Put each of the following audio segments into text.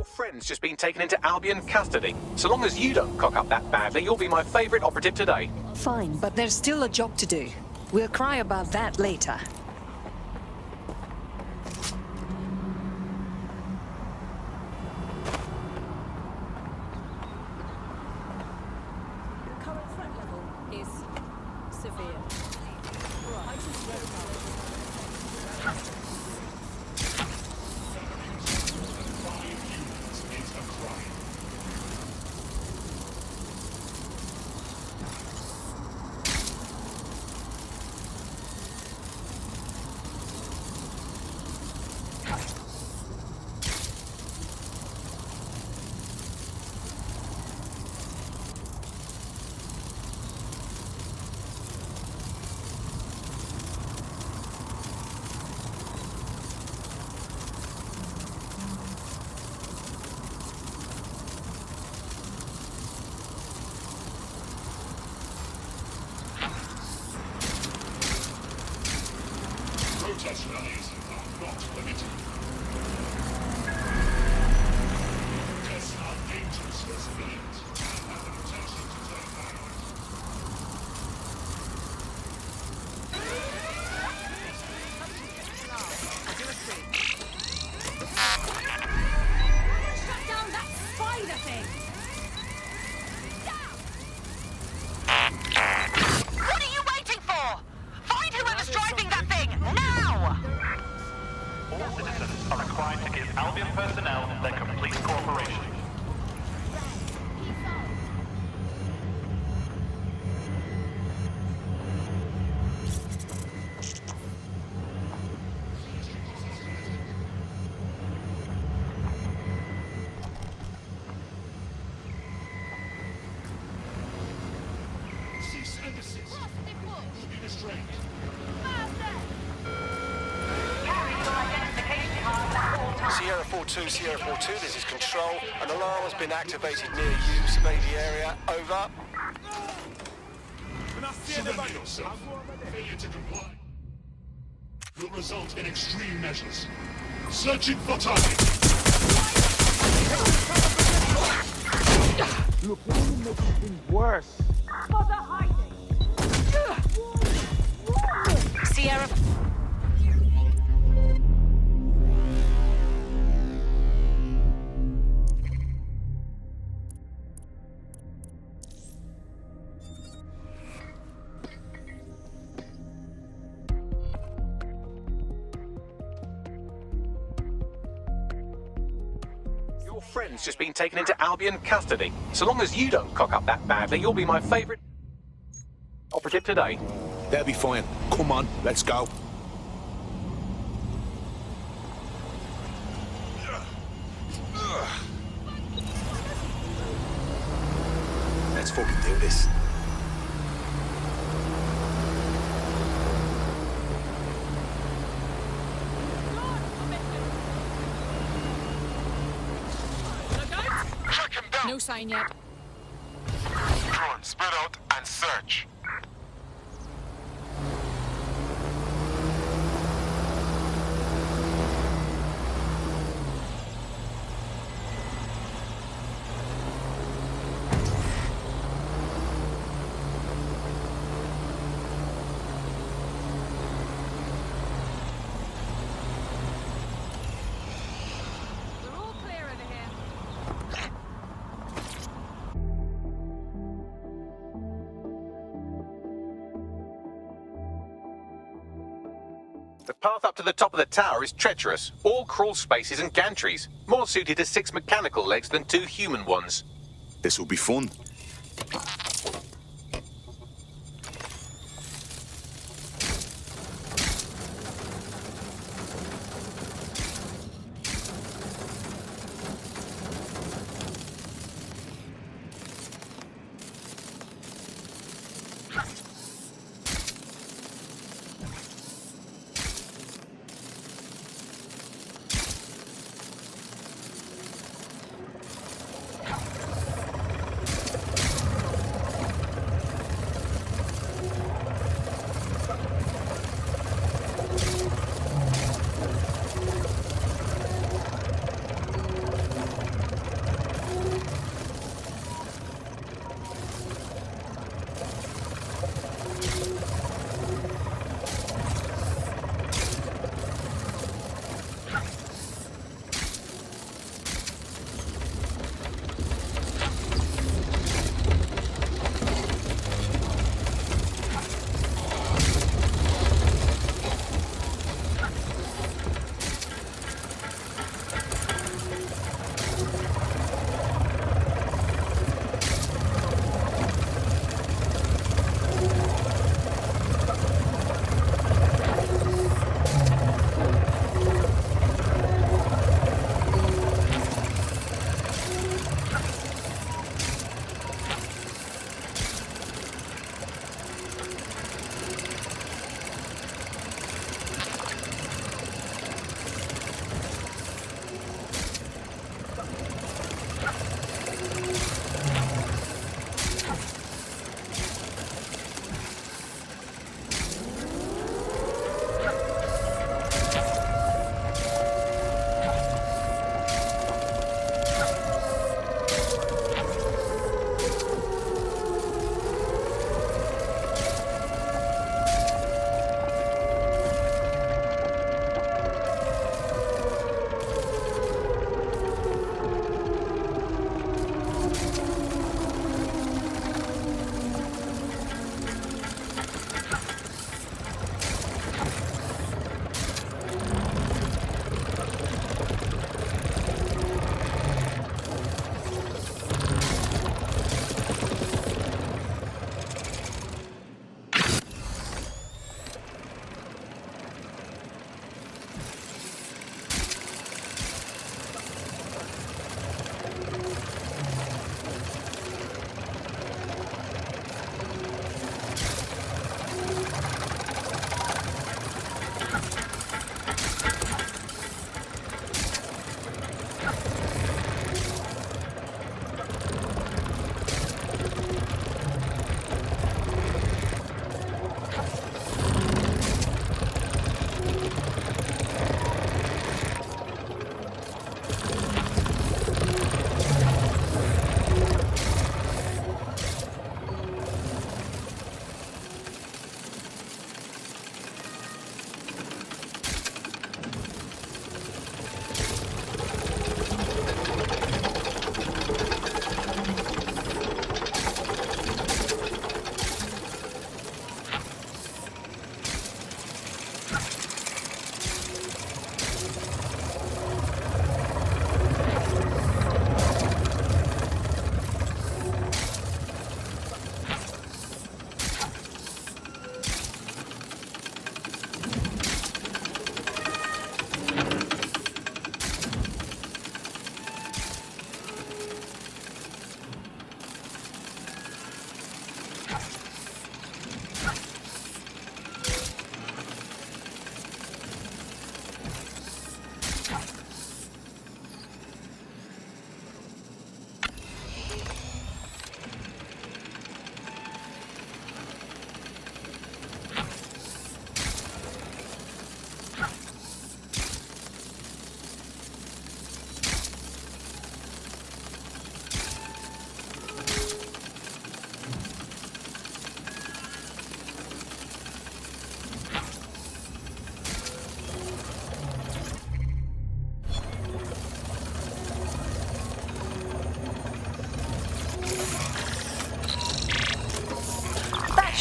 Friend's just been taken into Albion custody. So long as you don't cock up that badly, you'll be my favourite operative today. Fine, but there's still a job to do. We'll cry about that later. The current threat level is severe. Protest rallies are not permitted. Tests are dangerous for civilians and have the potential to turn violent. Shut down that spider thing! What are you waiting for? Find whoever's driving that thing, now! All citizens are required to give Albion personnel their complete cooperation. Cease and desist. Will be restrained. Sierra 4-2, Sierra 4-2, this is Control. An alarm has been activated near you. Survey the area. Over. Surrender yourself. Failure to comply will result in extreme measures. Searching for target. Look, it only makes things worse. For the hiding! Sierra... Your friend's just been taken into Albion custody. So long as you don't cock up that badly, you'll be my favourite operative today. They'll be fine. Come on, let's go. Let's fucking do this. Track him down. No sign yet. Drone, spread out and search. We're all clear over here. The path up to the top of the tower is treacherous, all crawl spaces and gantries, more suited to 6 mechanical legs than 2 human ones. This will be fun.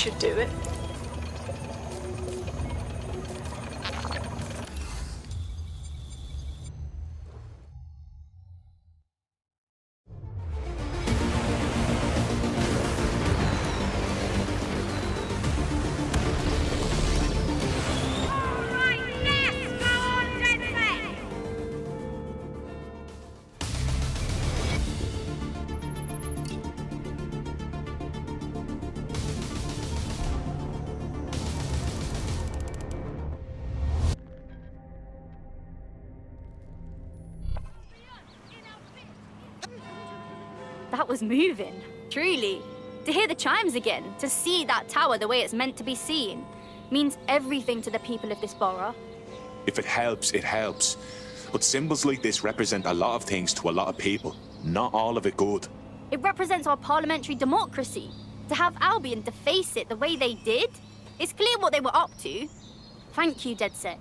should do it. That was moving, truly. To hear the chimes again, to see that tower the way it's meant to be seen, means everything to the people of this borough. If it helps, it helps. But symbols like this represent a lot of things to a lot of people. Not all of it good. It represents our parliamentary democracy. To have Albion deface it the way they did, it's clear what they were up to. Thank you, DedSec.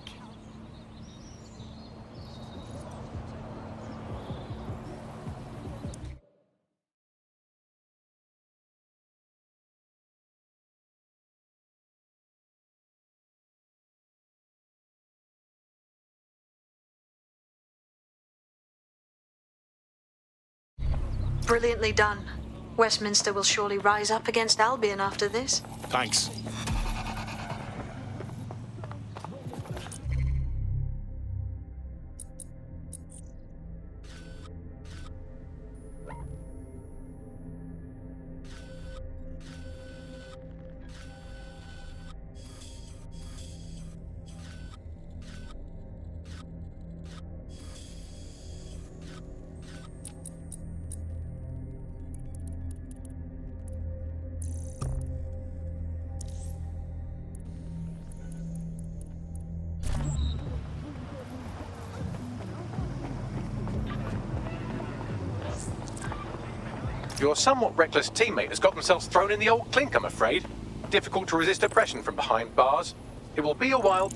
Brilliantly done. Westminster will surely rise up against Albion after this. Thanks. Your somewhat reckless teammate has got themselves thrown in the old clink, I'm afraid. Difficult to resist oppression from behind bars. It will be a while.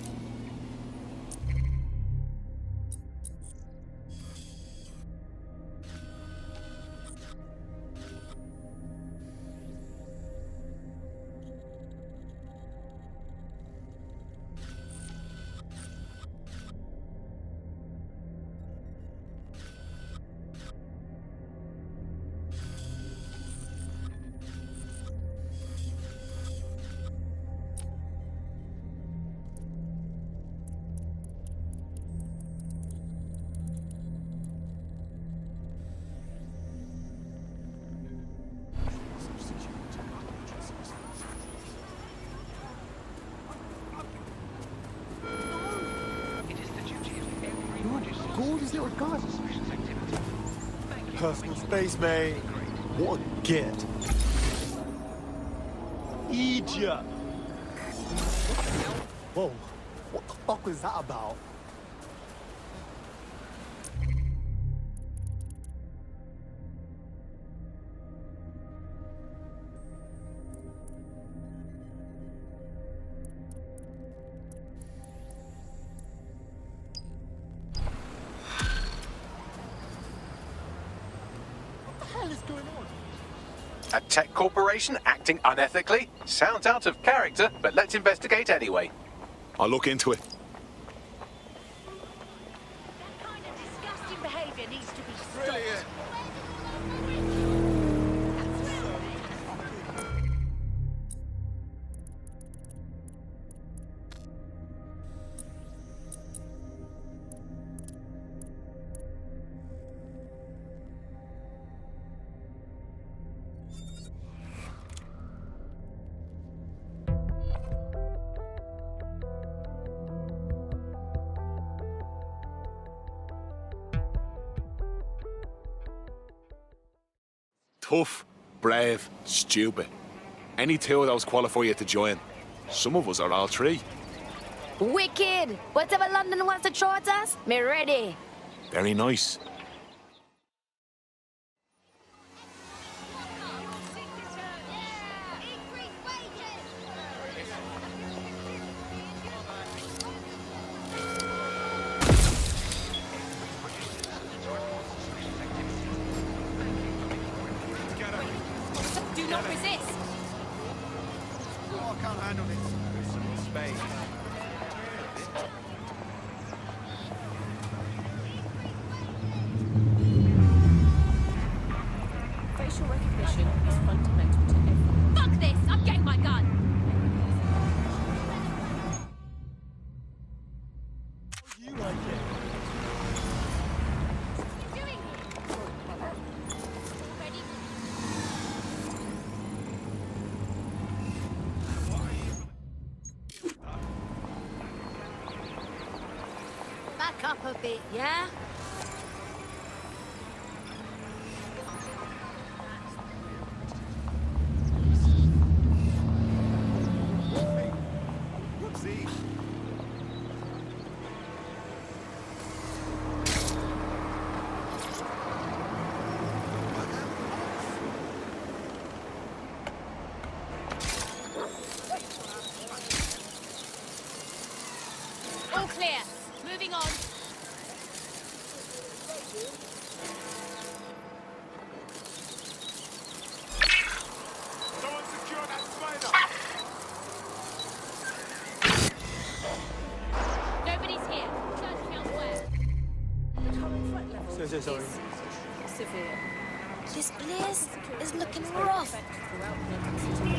Gorgeous little gun. Personal space, mate. What a get. Egypt. Whoa. What the fuck was that about? A tech corporation acting unethically? Sounds out of character, but let's investigate anyway. I'll look into it. That kind of disgusting behavior needs to be stopped. Tough, brave, stupid. Any two of those qualify you to join. Some of us are all three. Wicked! Whatever London wants to throw at us, me ready. Very nice. Do not resist. Facial recognition is fundamental to everything. Fuck this! I'm getting my gun! You like it. What are you doing here? Ready? Back up a bit, yeah? All clear. Moving on. Someone secure that spider! Nobody's here. Searching elsewhere. The current threat level Sorry. is severe. This place is looking rough. Throughout London City.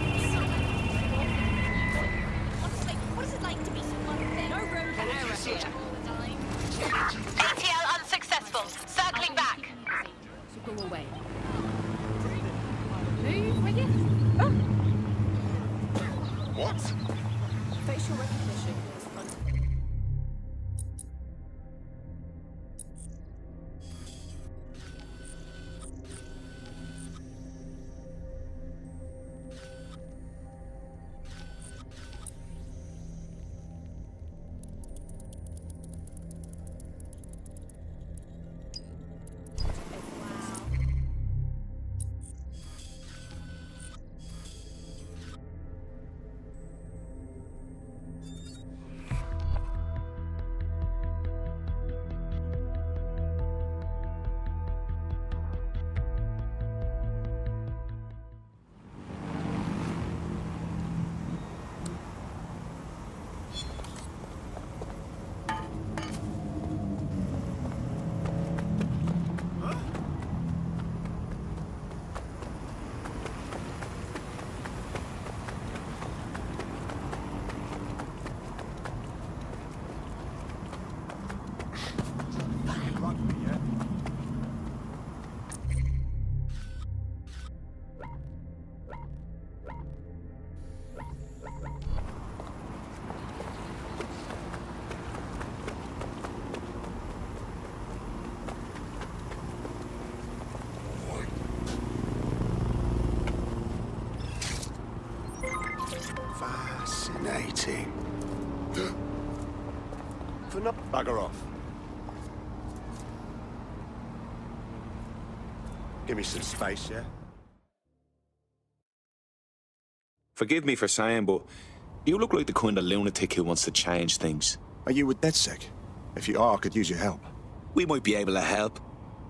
What is it like to be someone then? No room for error here. ATL unsuccessful. Circling back. So go away. Move, will you? What? Facial recognition is fundamental. Fascinating. For not bugger off. Give me some space, yeah? Forgive me for saying, but you look like the kind of lunatic who wants to change things. Are you with DedSec? If you are, I could use your help. We might be able to help.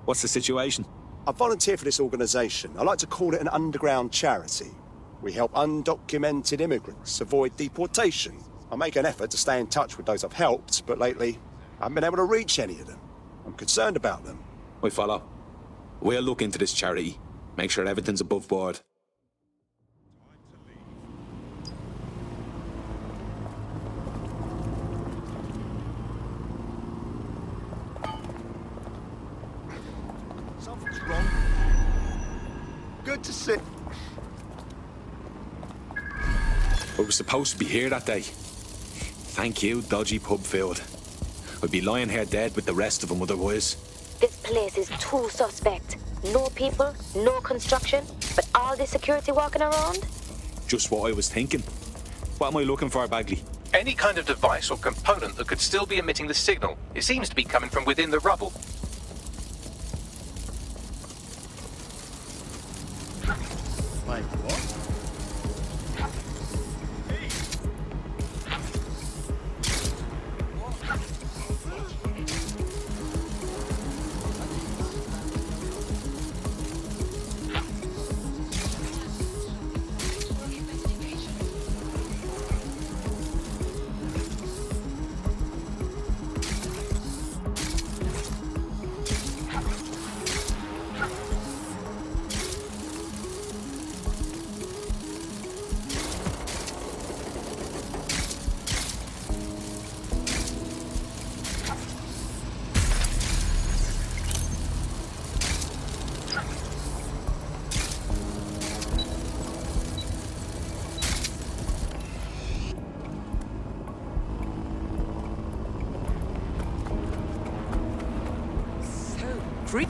What's the situation? I volunteer for this organisation. I like to call it an underground charity. We help undocumented immigrants avoid deportation. I make an effort to stay in touch with those I've helped, but lately, I haven't been able to reach any of them. I'm concerned about them. We follow. We'll look into this charity. Make sure everything's above board. Something's wrong. Good to see. We were supposed to be here that day. Thank you, dodgy pub filled. I'd be lying here dead with the rest of them otherwise. This place is too suspect. No people, no construction, but all this security walking around? Just what I was thinking. What am I looking for, Bagley? Any kind of device or component that could still be emitting the signal. It seems to be coming from within the rubble. Like what? Free.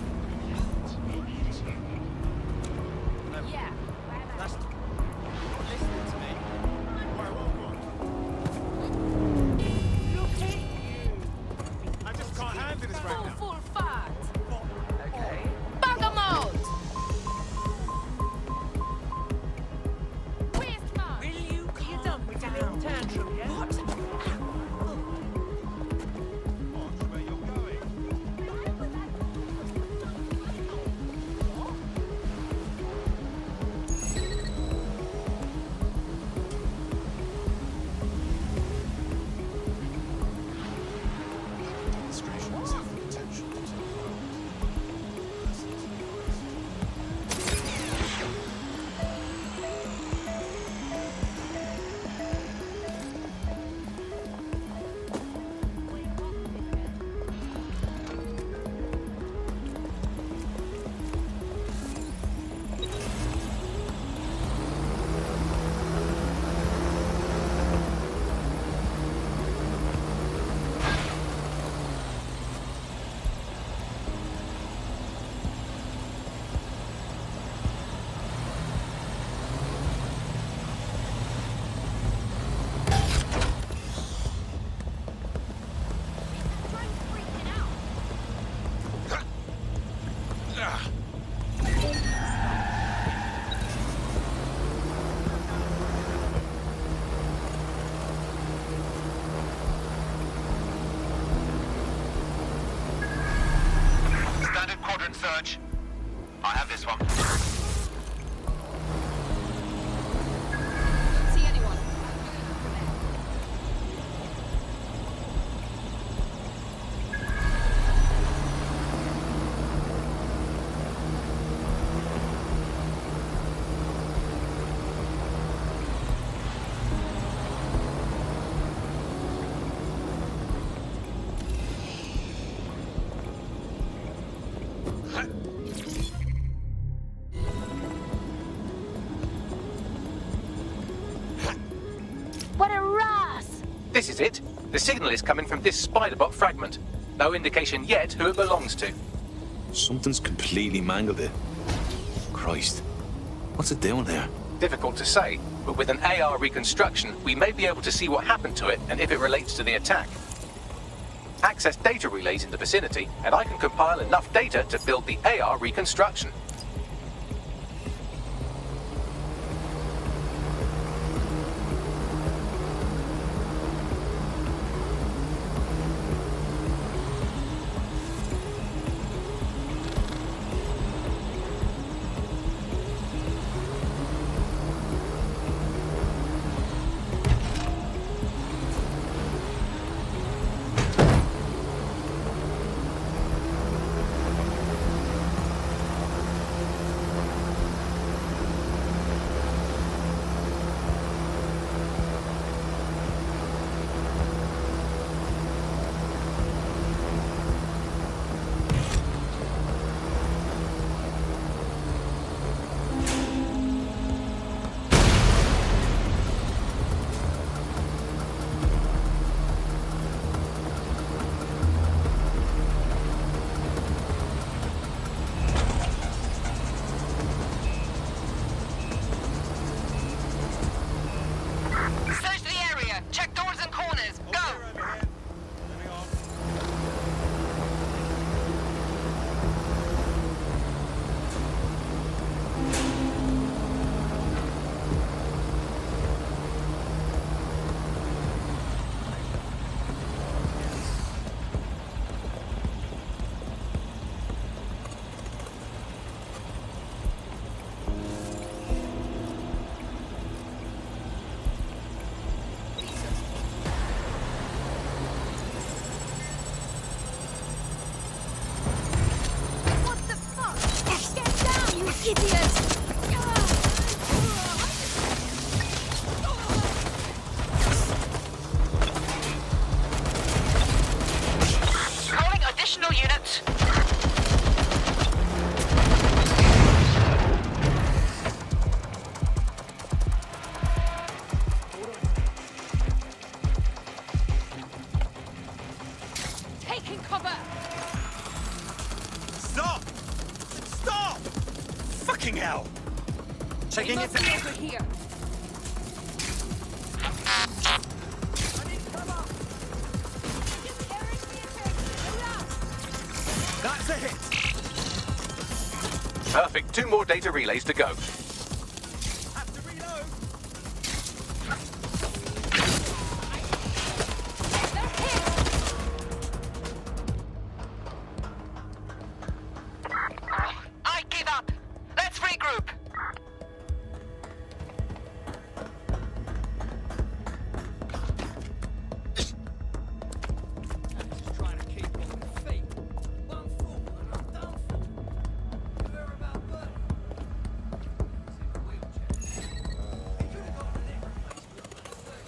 Yeah. That's... Listen to me. Look at you. I just can't handle this right now. Full fat. Okay. Bergamot. Waste man. Will you calm done with your little tantrum, yeah? What? Where you're going? Standard quadrant search. I have this one. See anyone? What a ras! This is it. The signal is coming from this spider-bot fragment. No indication yet who it belongs to. Something's completely mangled it. Christ. What's it doing there? Difficult to say, but with an AR reconstruction, we may be able to see what happened to it and if it relates to the attack. Access data relays in the vicinity, and I can compile enough data to build the AR reconstruction. fucking hell! Taking it down. Over here. That's a hit. Perfect. 2 more data relays to go. Have to reload. I give up. Let's regroup. Just trying to keep on my feet. One foot, and I'm done for. You heard about Bert? He's in a wheelchair. He could have got the leg replacement for the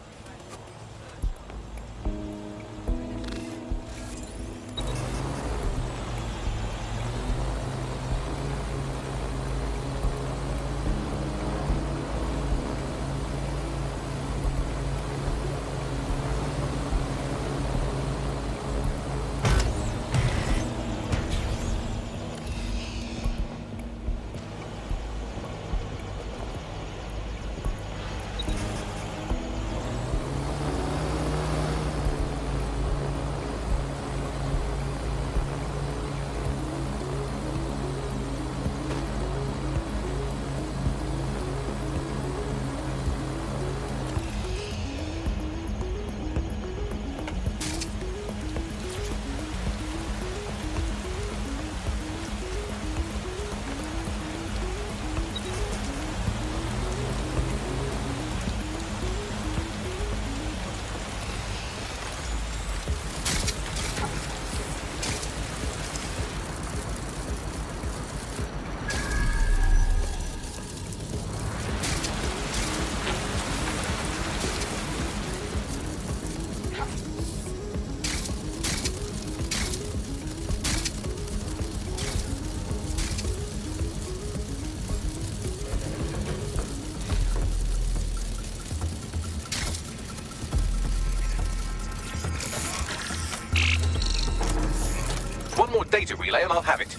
One more data relay and I'll have it.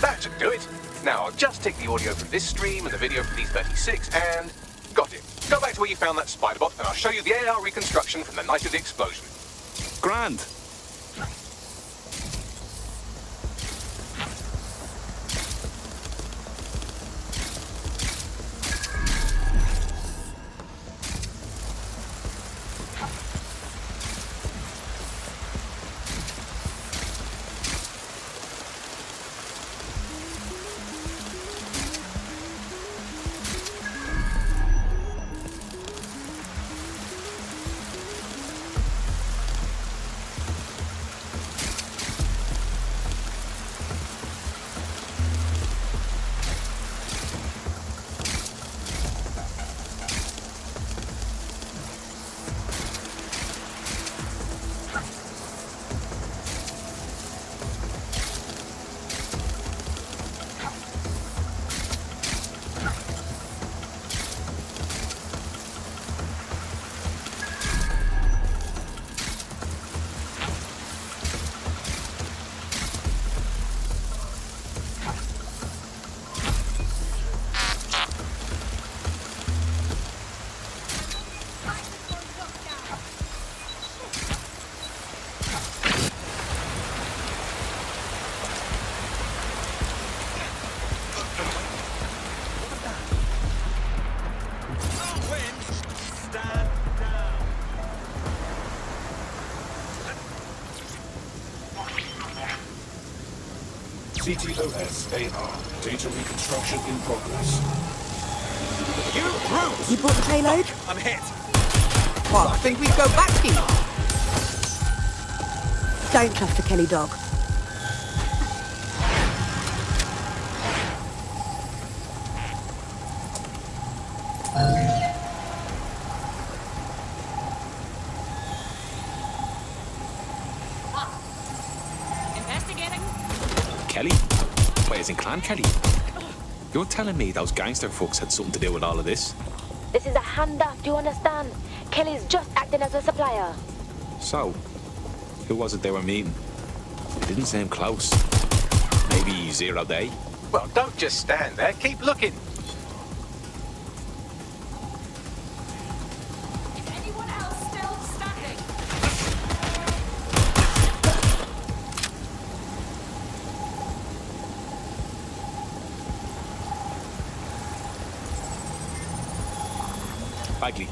That should do it. Now I'll just take the audio from this stream and the video from D36 and... got it. Go back to where you found that spider bot and I'll show you the AR reconstruction from the night of the explosion. Grand. CTOS AR. Data reconstruction in progress. You brute! You brought the payload? I'm hit. What, think we'd go back to you? Don't trust the Kelly dog. Investigating. Kelly? Why, as in Clan Kelly? You're telling me those gangster fucks had something to do with all of this? This is a handoff, do you understand? Kelly's just acting as a supplier. So, who was it they were meeting? It didn't seem close. Maybe 0 Day? Well, don't just stand there. Keep looking. Is anyone else still standing? Bagley,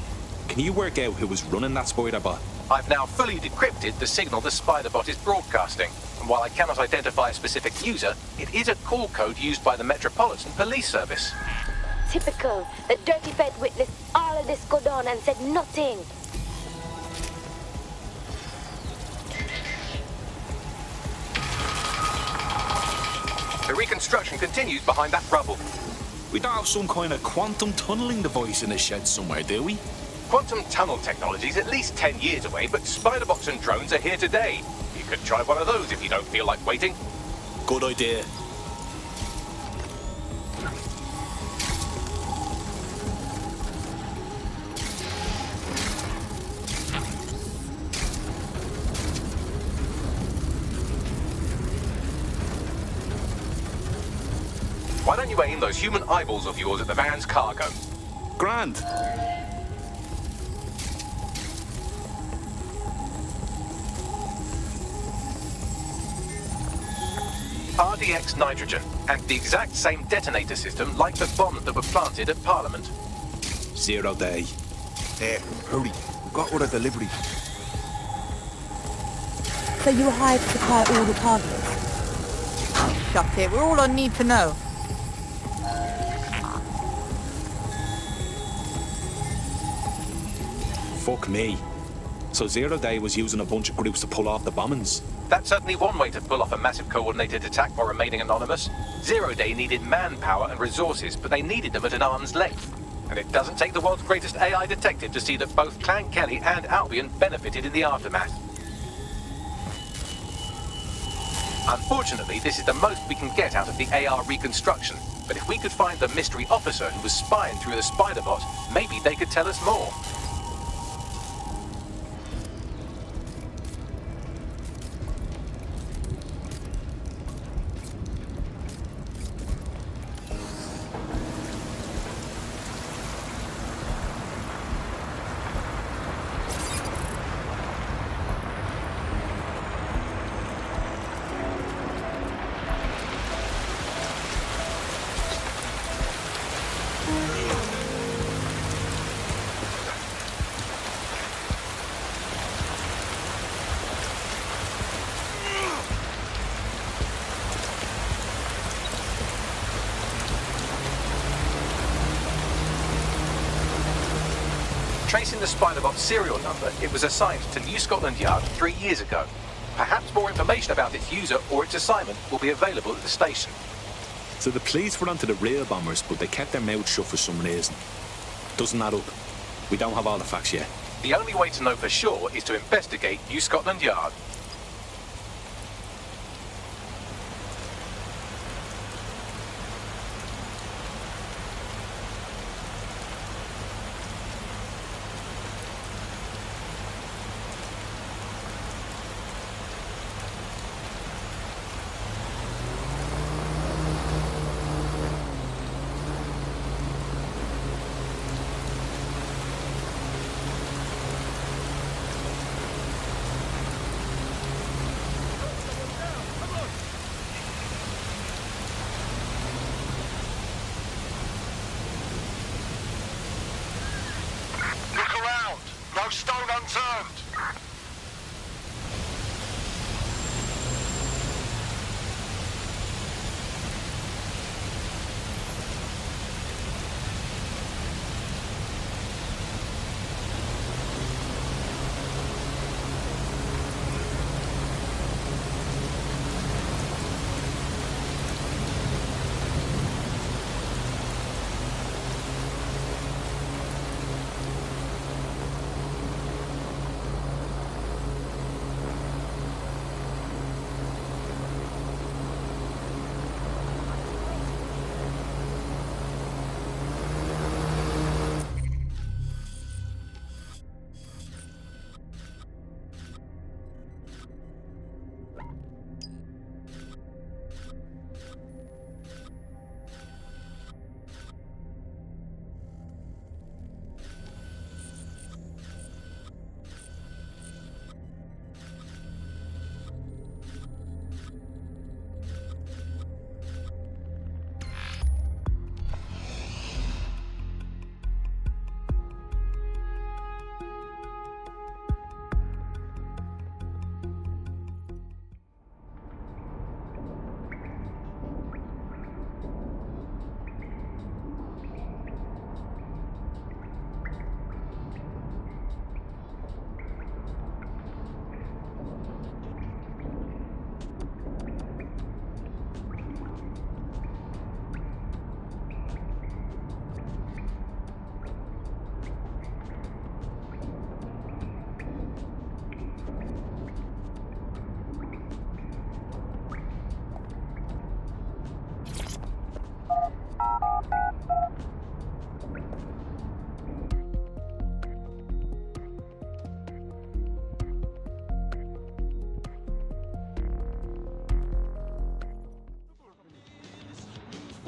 can you work out who was running that spider bot? I've now fully decrypted the signal the spider bot is broadcasting. And while I cannot identify a specific user, it is a call code used by the Metropolitan Police Service. Typical. The dirty Fed witnessed all of this go down and said nothing. The reconstruction continues behind that rubble. We don't have some kind of quantum tunneling device in the shed somewhere, do we? Quantum tunnel technology is at least 10 years away, but spider bots and drones are here today. You could try one of those if you don't feel like waiting. Good idea. Why don't you aim those human eyeballs of yours at the van's cargo? Grand. RDX nitrogen, and the exact same detonator system like the bombs that were planted at Parliament. 0 Day. There, hurry. We've got order delivery. So you were hired to supply all the targets? Shut it, we're all on need to know. Fuck me. So 0 Day was using a bunch of groups to pull off the bombings. That's certainly one way to pull off a massive coordinated attack while remaining anonymous. 0 Day needed manpower and resources, but they needed them at an arm's length. And it doesn't take the world's greatest AI detective to see that both Clan Kelly and Albion benefited in the aftermath. Unfortunately, this is the most we can get out of the AR reconstruction. But if we could find the mystery officer who was spying through the spider bot, maybe they could tell us more. Tracing the Spiderbot's serial number, it was assigned to New Scotland Yard 3 years ago. Perhaps more information about its user or its assignment will be available at the station. So the police were onto the real bombers, but they kept their mouths shut for some reason. Doesn't add up. We don't have all the facts yet. The only way to know for sure is to investigate New Scotland Yard.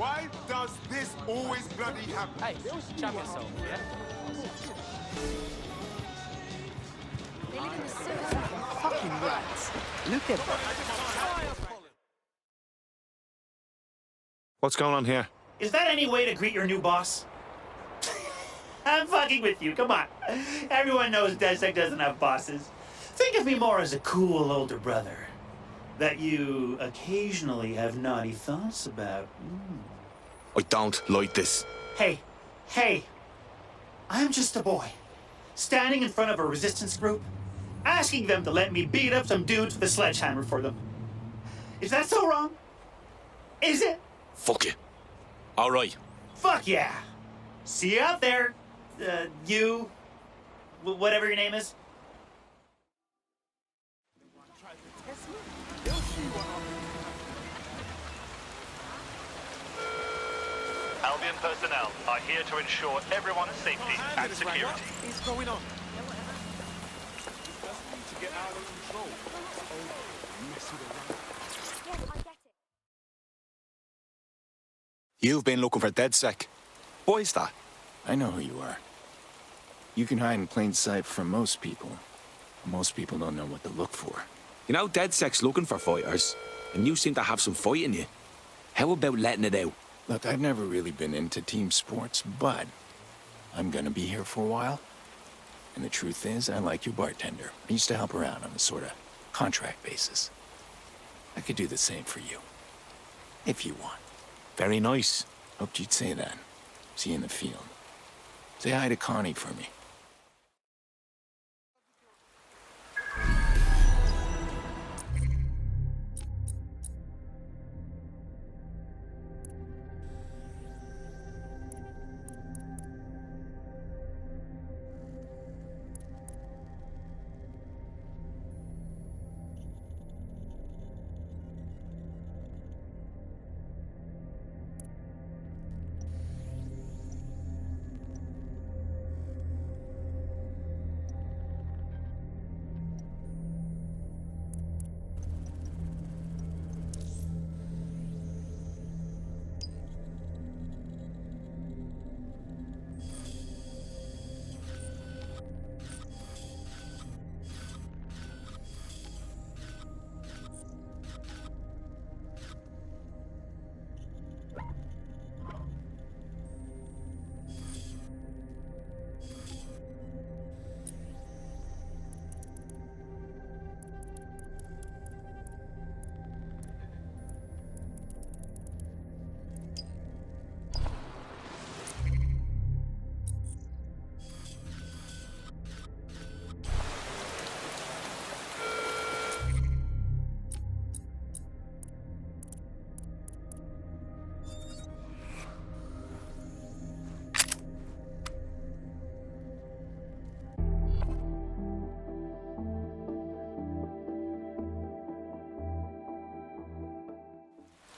Why does this always bloody happen? Hey, chop yourself, yeah? They live in the sewers. Fucking rats. Look at them. What's going on here? Is that any way to greet your new boss? I'm fucking with you, come on. Everyone knows DedSec doesn't have bosses. Think of me more as a cool older brother that you occasionally have naughty thoughts about. I don't like this. Hey, I'm just a boy, standing in front of a resistance group, asking them to let me beat up some dudes with a sledgehammer for them. Is that so wrong? Is it? Fuck you. All right. Fuck yeah. See you out there, whatever your name is. Albion personnel are here to ensure everyone's safety and security. What is going on? To get out of control. You've been looking for DedSec. Why is that? I know who you are. You can hide in plain sight from most people. Most people don't know what to look for. You know, DedSec's looking for fighters, and you seem to have some fight in you. How about letting it out? Look, I've never really been into team sports, but I'm gonna be here for a while. And the truth is, I like your bartender. I used to help around on a sort of contract basis. I could do the same for you. If you want. Very nice. Hoped you'd say that. See you in the field. Say hi to Connie for me.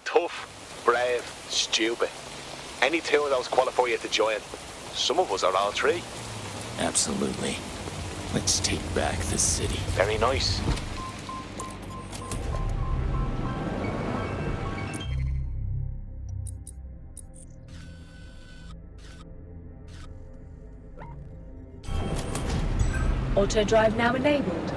Tough, brave, stupid. Any two of those qualify you to join. Some of us are all three. Absolutely. Let's take back the city. Very nice. Auto drive now enabled.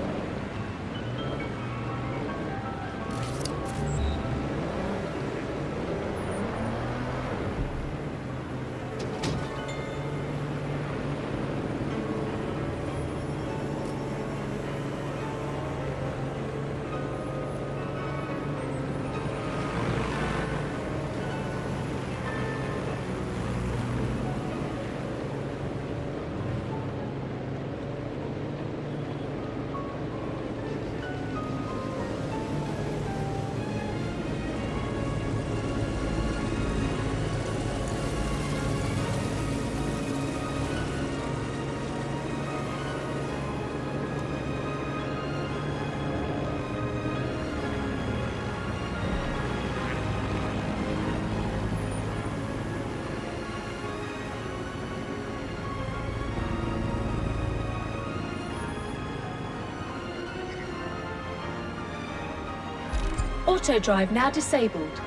Auto drive now disabled.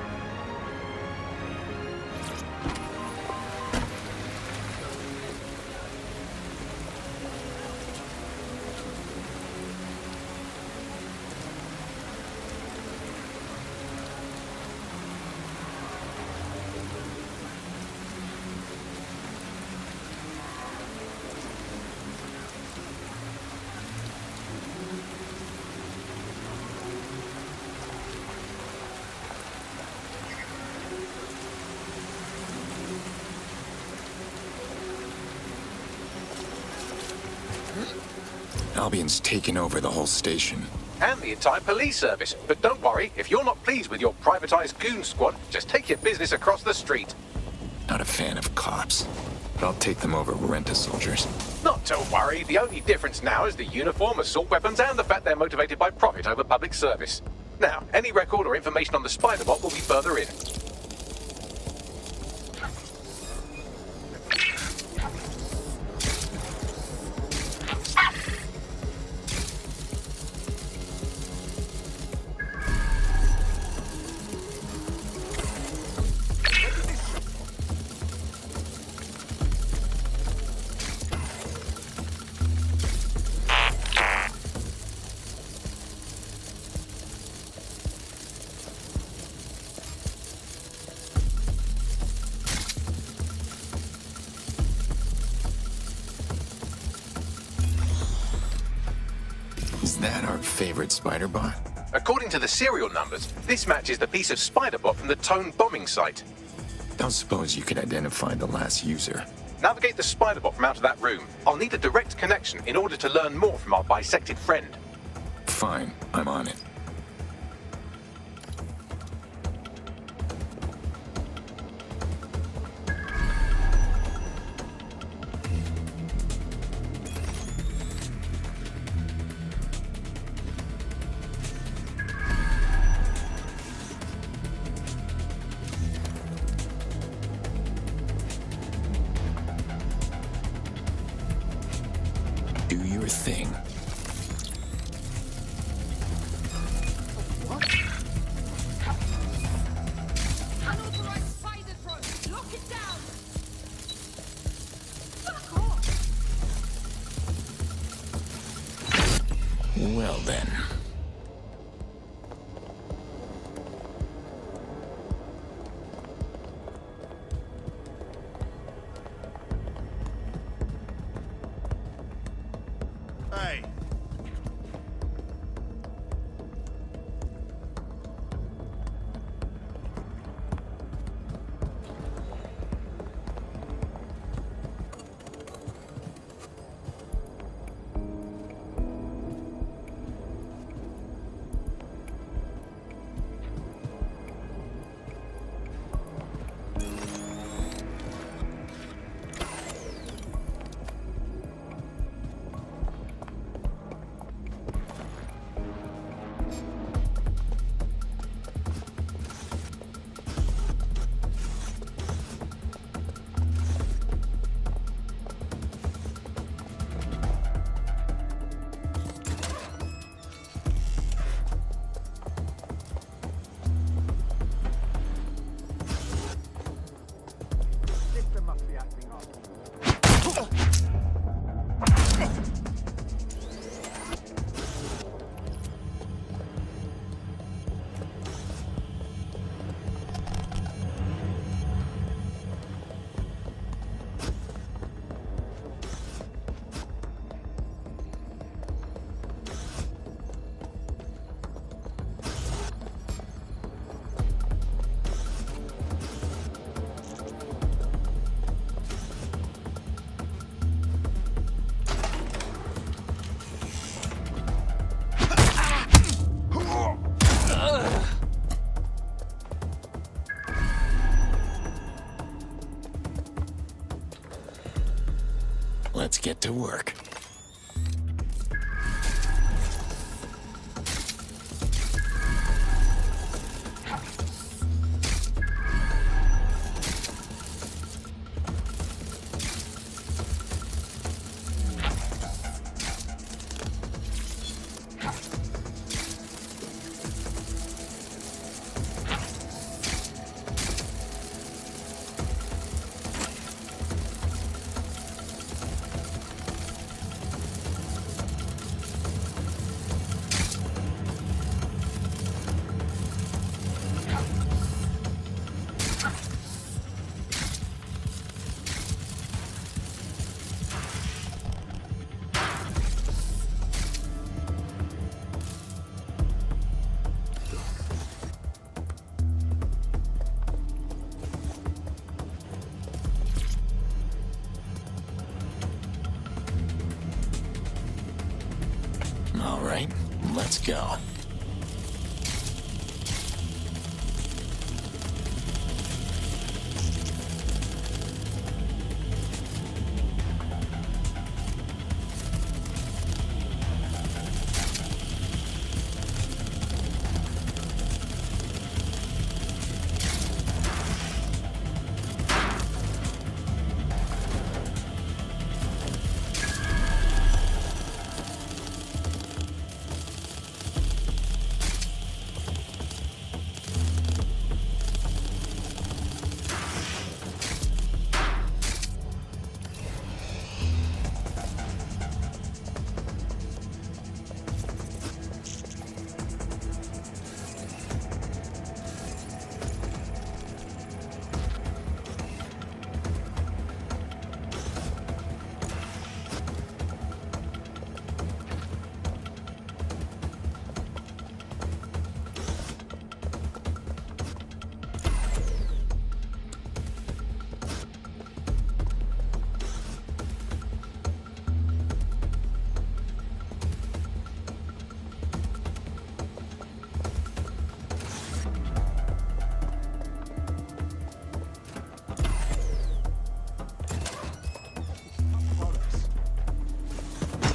Albion's taken over the whole station. And the entire police service. But don't worry, if you're not pleased with your privatized goon squad, just take your business across the street. Not a fan of cops, but I'll take them over rent-a-soldiers. Not to worry, the only difference now is the uniform, assault weapons, and the fact they're motivated by profit over public service. Now, any record or information on the spider bot will be further in. Is that our favorite spider bot? According to the serial numbers, this matches the piece of spider bot from the Tone bombing site. Don't suppose you could identify the last user? Navigate the spider bot from out of that room. I'll need a direct connection in order to learn more from our bisected friend. Fine, I'm on it. Do your thing. Unauthorized spider throw. Lock it down. Fuck off. Well then. Hey. Let's get to work. Let's go.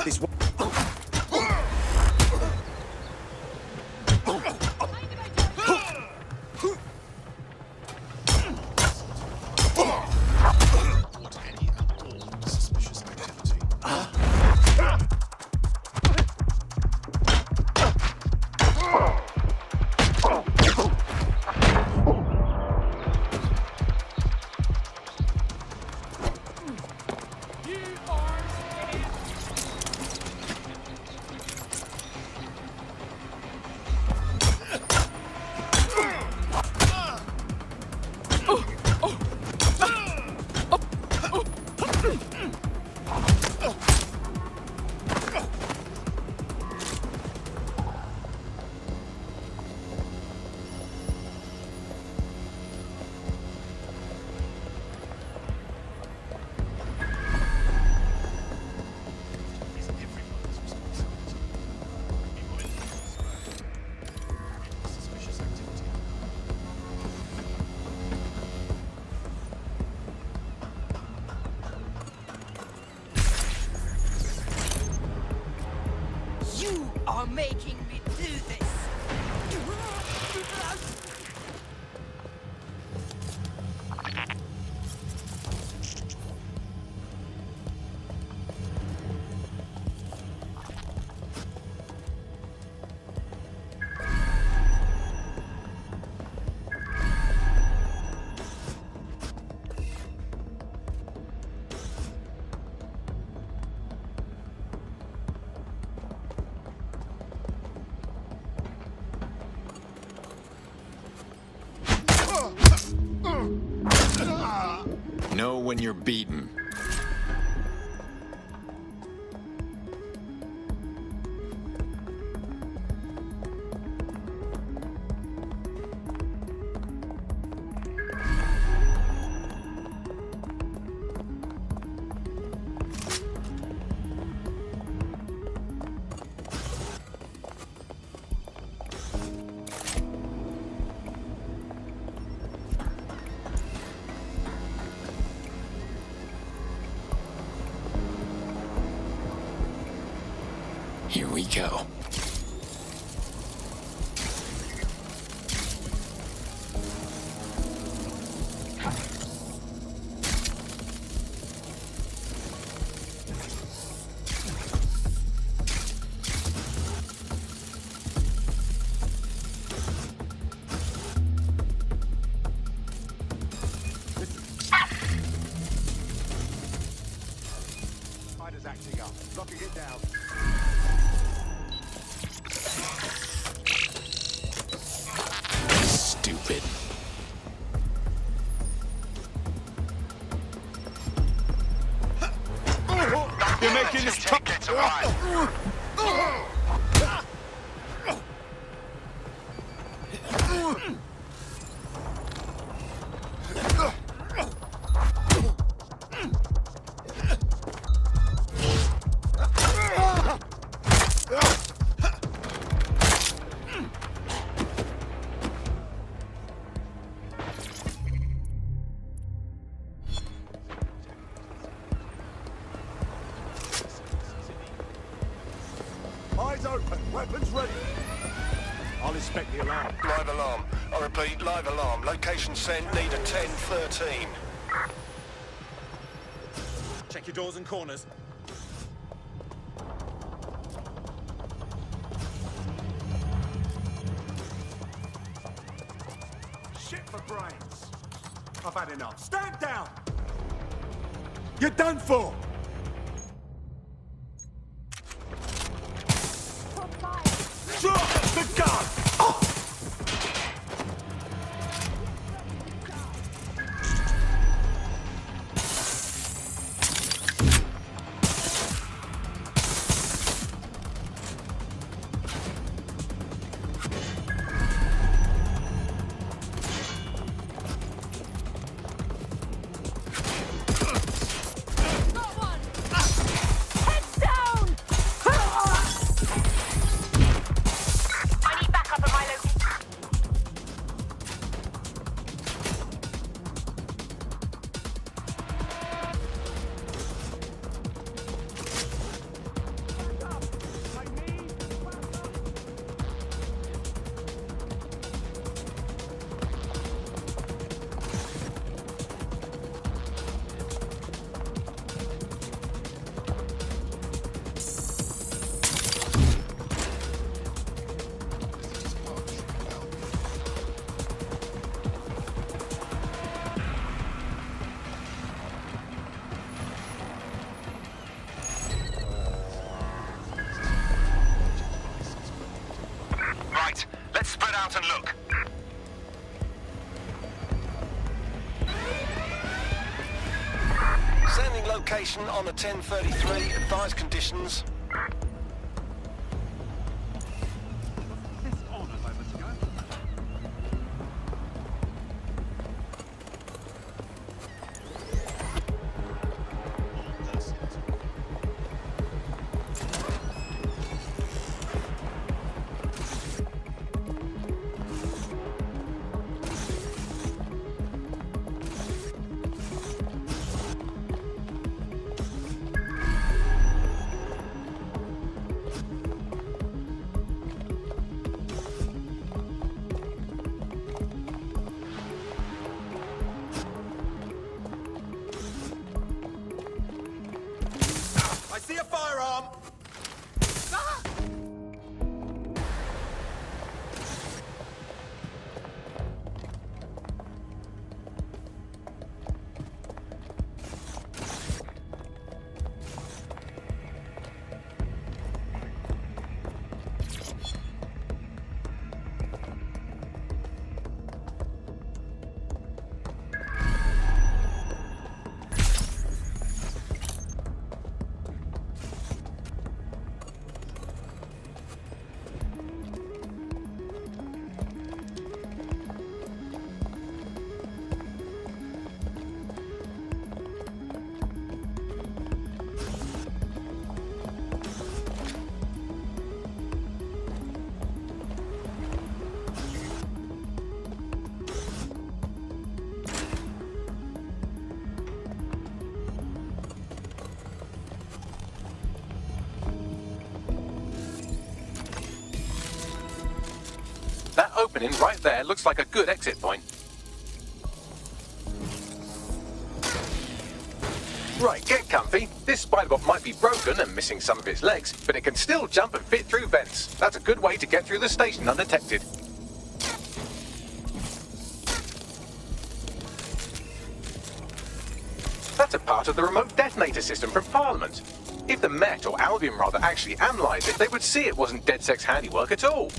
This one. You are making me do this. Know when you're beaten. Here we go. Spider's acting up. Locking it down. Eyes open, weapons ready. I'll inspect the alarm. Live alarm. I repeat, live alarm. Location sent, need a 1013. Check your doors and corners. Shit for brains. I've had enough. Stand down! You're done for! Drop the gun! Right, let's spread out and look. Sending location on the 1033. Advised conditions. I see a firearm! That opening right there looks like a good exit point. Right, get comfy. This spiderbot might be broken and missing some of its legs, but it can still jump and fit through vents. That's a good way to get through the station undetected. That's a part of the remote detonator system from Parliament. If the Met, or Albion rather, actually analysed it, they would see it wasn't DedSec's handiwork at all.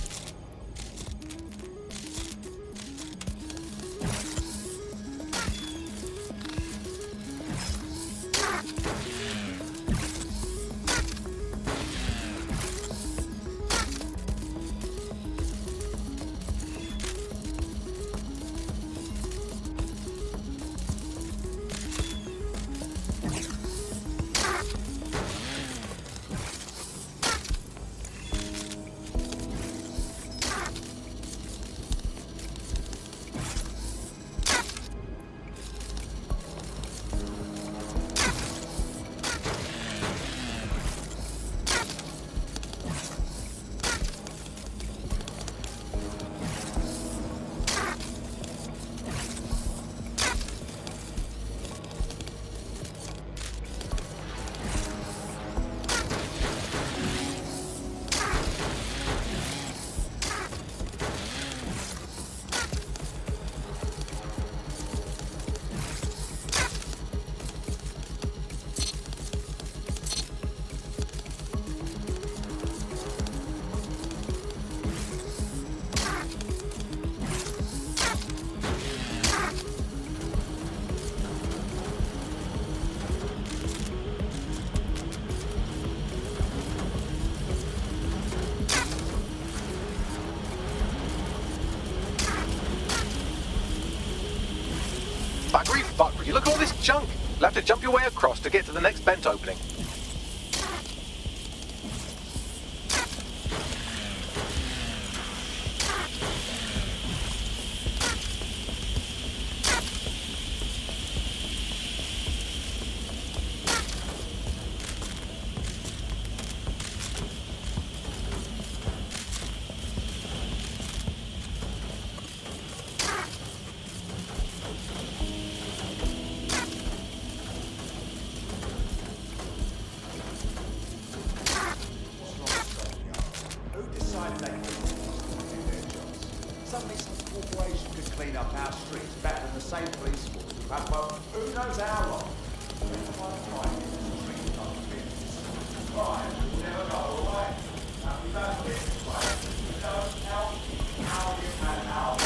fuck, will you look at all this junk? You'll have to jump your way across to get to the next vent opening. Who decided they could do their jobs? Suddenly some corporation could clean up our streets better than the same police force we've had for who knows how long. Crime will never go away. And we don't live this way. We don't help how you and how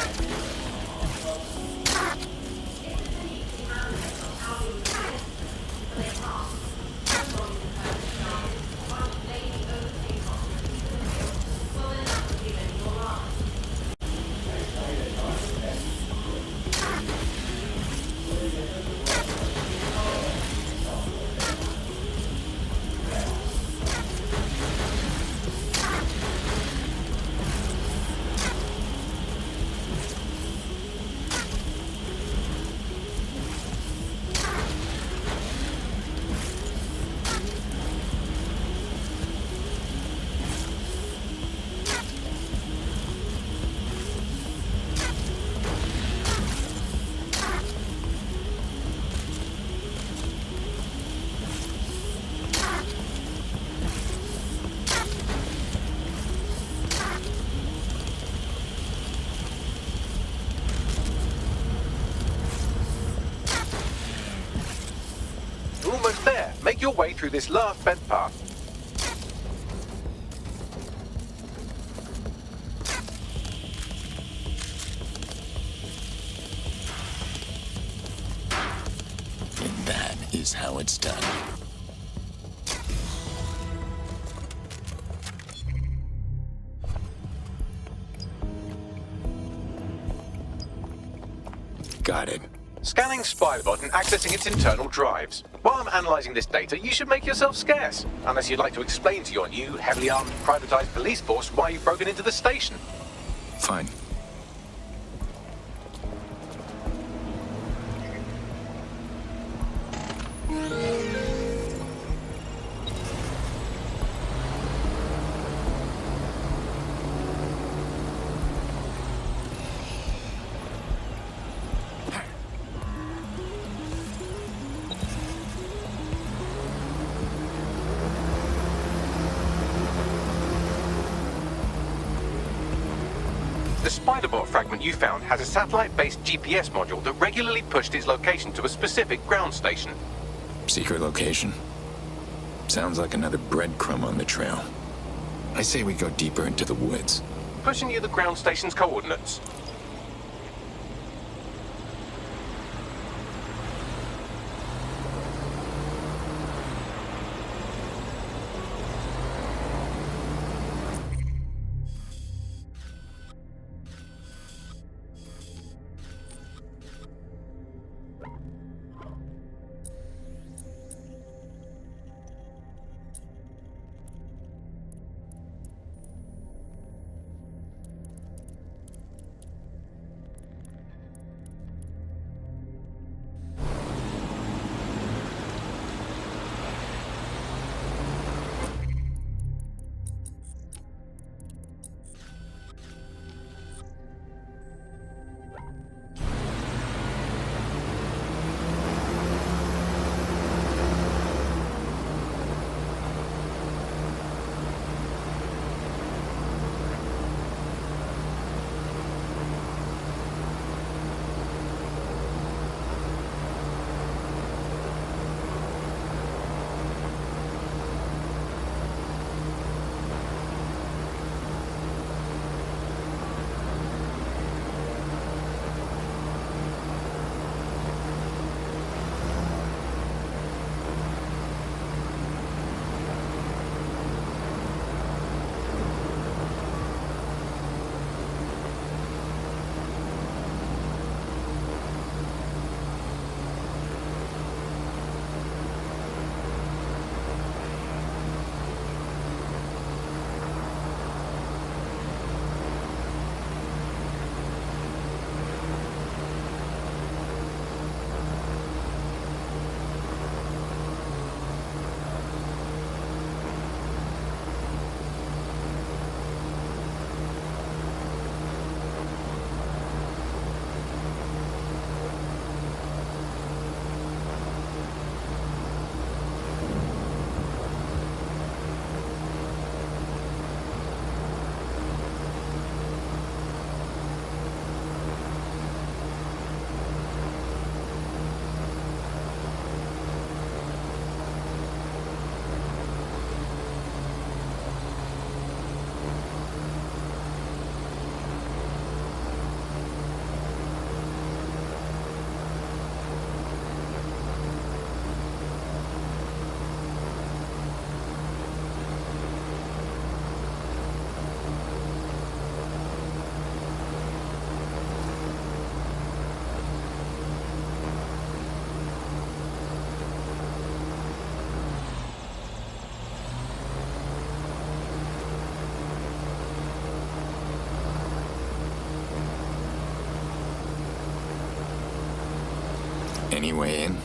You're almost there. Make your way through this last vent path. And that is how it's done. Got it. Scanning Spiderbot and accessing its internal drives. While I'm analysing this data, you should make yourself scarce. Unless you'd like to explain to your new, heavily armed, privatised police force why you've broken into the station. Fine. The Spiderbot fragment you found has a satellite-based GPS module that regularly pushed its location to a specific ground station. Secret location. Sounds like another breadcrumb on the trail. I say we go deeper into the woods. Pushing you the ground station's coordinates. Any way in?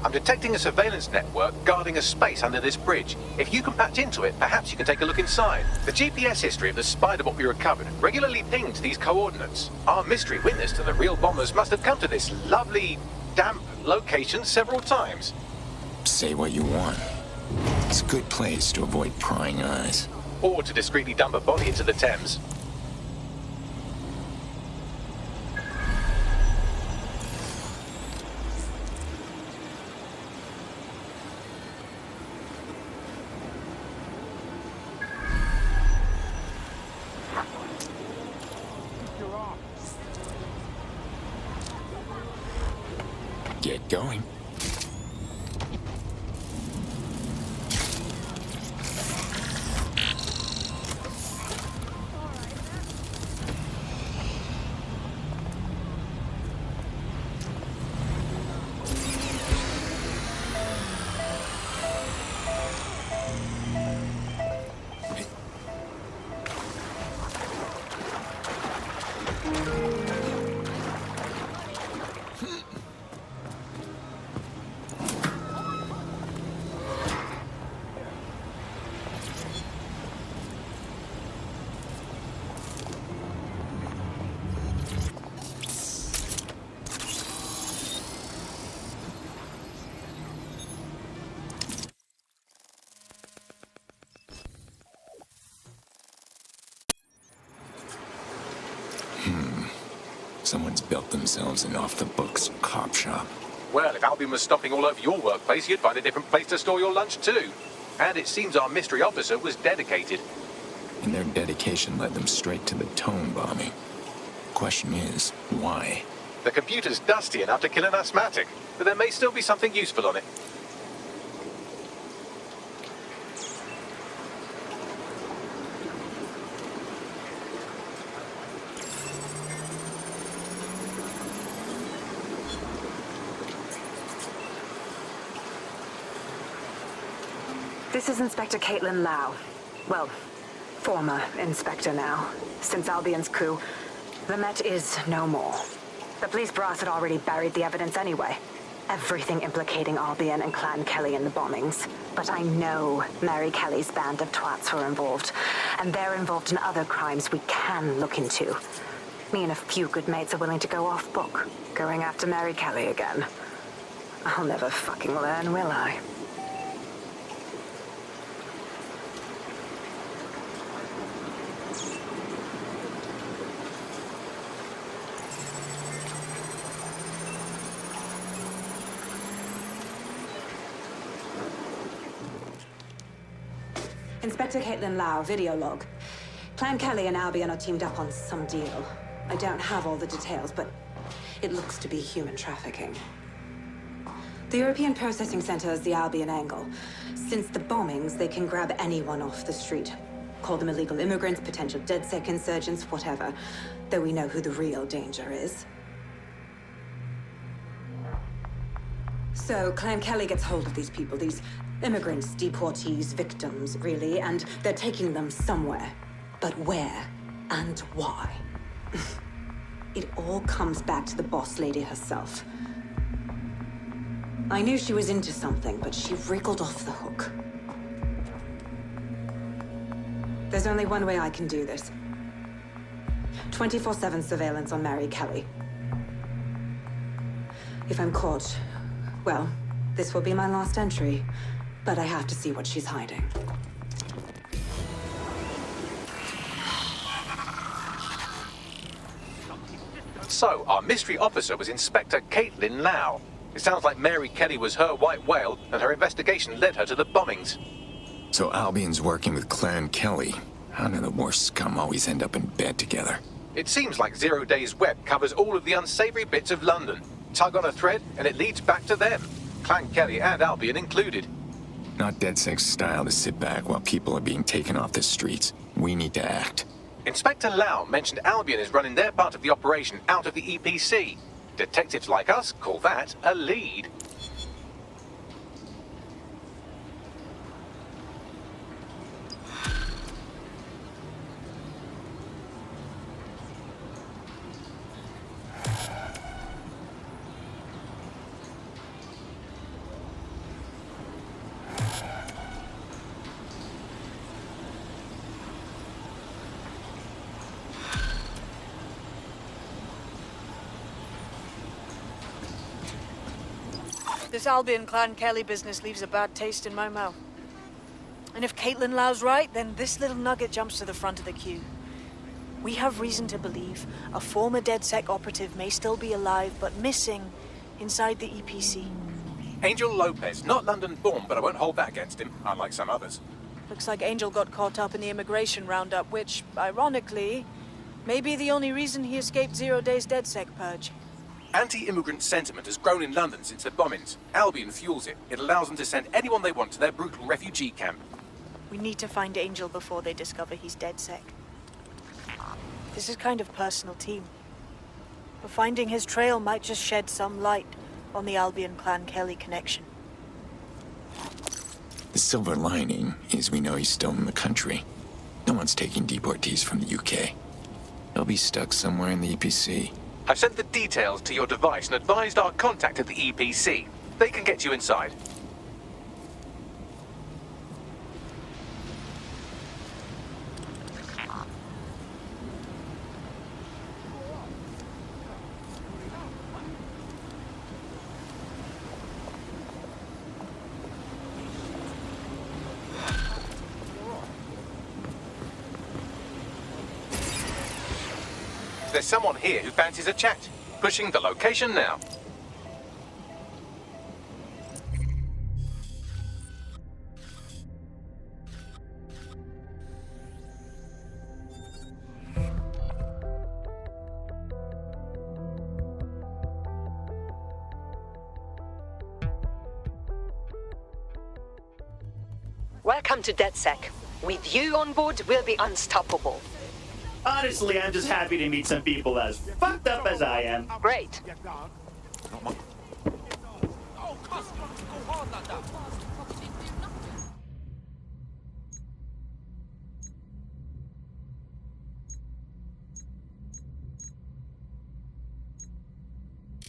I'm detecting a surveillance network guarding a space under this bridge. If you can patch into it, perhaps you can take a look inside. The GPS history of the spider bot we recovered regularly pinged these coordinates. Our mystery witness to the real bombers must have come to this lovely, damp location several times. Say what you want. It's a good place to avoid prying eyes. Or to discreetly dump a body into the Thames. Get going. Someone's built themselves an off-the-books cop shop. Well, if Albion was stopping all over your workplace, you'd find a different place to store your lunch too. And it seems our mystery officer was dedicated. And their dedication led them straight to the Tone bombing. Question is, why? The computer's dusty enough to kill an asthmatic, but there may still be something useful on it. This is Inspector Caitlin Lau. Well, former inspector now. Since Albion's coup, the Met is no more. The police brass had already buried the evidence anyway. Everything implicating Albion and Clan Kelly in the bombings. But I know Mary Kelly's band of twats were involved, and they're involved in other crimes we can look into. Me and a few good mates are willing to go off book, going after Mary Kelly again. I'll never fucking learn, will I? Inspector Caitlin Lau, video log. Clan Kelly and Albion are teamed up on some deal. I don't have all the details, but it looks to be human trafficking. The European Processing Center is the Albion angle. Since the bombings, they can grab anyone off the street. Call them illegal immigrants, potential DedSec insurgents, whatever. Though we know who the real danger is. So, Clan Kelly gets hold of these people, these immigrants, deportees, victims, really, and they're taking them somewhere. But where and why? It all comes back to the boss lady herself. I knew she was into something, but she wriggled off the hook. There's only one way I can do this. 24/7 surveillance on Mary Kelly. If I'm caught, well, this will be my last entry. But I have to see what she's hiding. So, our mystery officer was Inspector Caitlin Lau. It sounds like Mary Kelly was her white whale, and her investigation led her to the bombings. So Albion's working with Clan Kelly. How do the worst scum always end up in bed together? It seems like Zero Days Web covers all of the unsavory bits of London. Tug on a thread, and it leads back to them. Clan Kelly and Albion included. Not DedSec's style to sit back while people are being taken off the streets. We need to act. Inspector Lau mentioned Albion is running their part of the operation out of the EPC. Detectives like us call that a lead. This Albion Clan Kelly business leaves a bad taste in my mouth. And if Caitlin Lau's right, then this little nugget jumps to the front of the queue. We have reason to believe a former DedSec operative may still be alive, but missing inside the EPC. Angel Lopez, not London-born, but I won't hold that against him, unlike some others. Looks like Angel got caught up in the immigration roundup, which, ironically, may be the only reason he escaped 0 days DedSec purge. Anti-immigrant sentiment has grown in London since the bombings. Albion fuels it. It allows them to send anyone they want to their brutal refugee camp. We need to find Angel before they discover he's DedSec. This is kind of personal, team. But finding his trail might just shed some light on the Albion Clan Kelly connection. The silver lining is we know he's still in the country. No one's taking deportees from the UK. They'll be stuck somewhere in the EPC. I've sent the details to your device and advised our contact at the EPC. They can get you inside. There's someone here who fancies a chat. Pushing the location now. Welcome to DedSec. With you on board, we'll be unstoppable. Honestly, I'm just happy to meet some people as fucked up as I am. Great.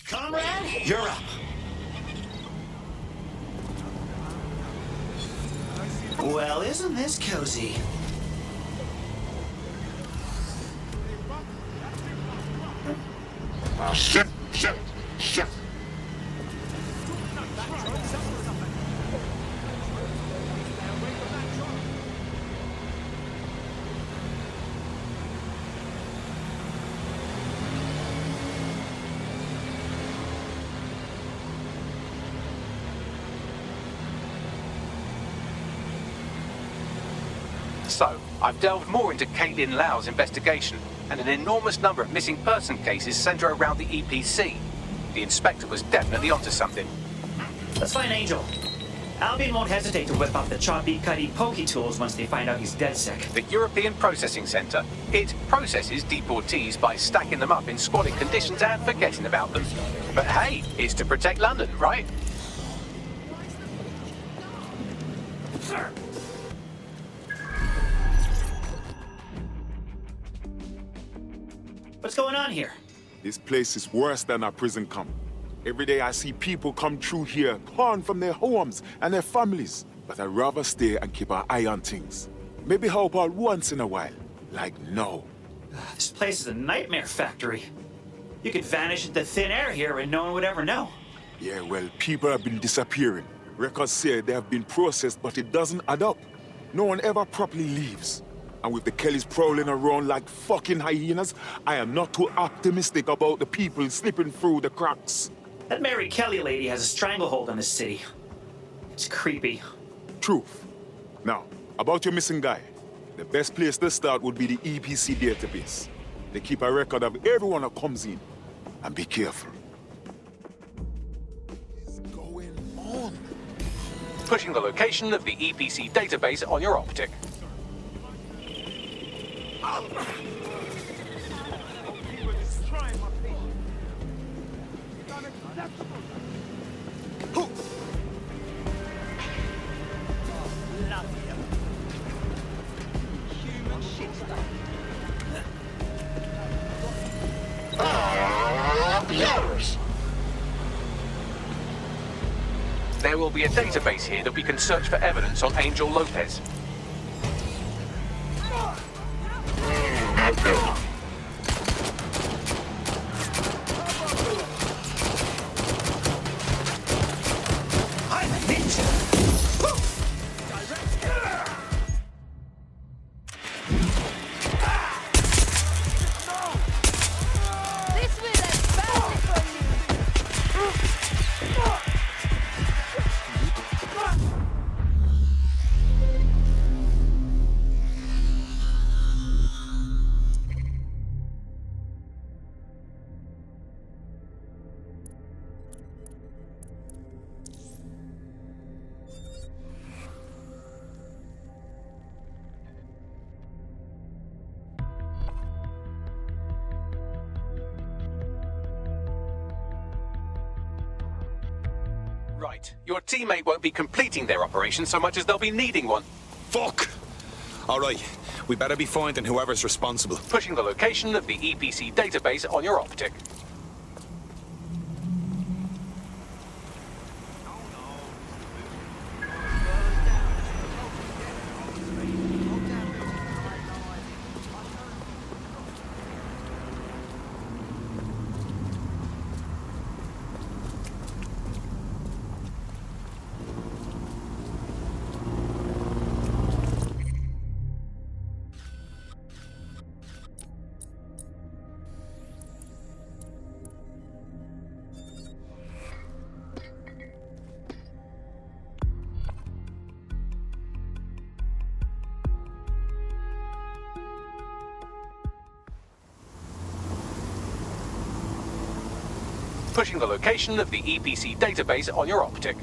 Comrade, you're up. Well, isn't this cozy? Shit! So, I've delved more into Caitlin Lau's investigation, and an enormous number of missing person cases center around the EPC. The inspector was definitely onto something. Let's find Angel. Albion won't hesitate to whip up the choppy, cutty, pokey tools once they find out he's DedSec. The European Processing Center. It processes deportees by stacking them up in squalid conditions and forgetting about them. But hey, it's to protect London, right? Sir. What's going on here? This place is worse than a prison camp. Every day I see people come through here, torn from their homes and their families. But I'd rather stay and keep an eye on things. Maybe help out once in a while. Like now. This place is a nightmare factory. You could vanish into thin air here and no one would ever know. Yeah, well, people have been disappearing. Records say they have been processed, but it doesn't add up. No one ever properly leaves. And with the Kellys prowling around like fucking hyenas, I am not too optimistic about the people slipping through the cracks. That Mary Kelly lady has a stranglehold on this city. It's creepy. Truth. Now, about your missing guy. The best place to start would be the EPC database. They keep a record of everyone that comes in. And be careful. What's going on? Pushing the location of the EPC database on your optic. There will be a database here that we can search for evidence on Angel Lopez. Right. Your teammate won't be completing their operation so much as they'll be needing one. Fuck! All right, we better be finding whoever's responsible. Pushing the location of the EPC database on your optic. Pushing the location of the EPC database on your optic.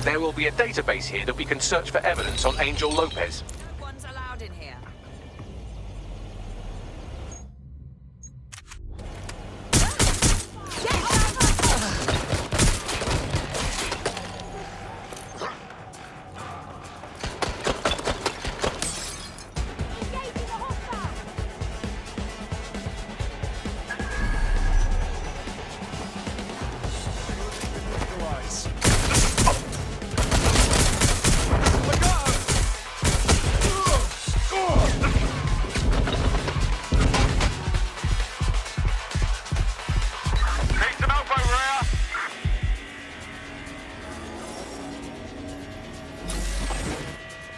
There will be a database here that we can search for evidence on Angel Lopez. No one's allowed in here.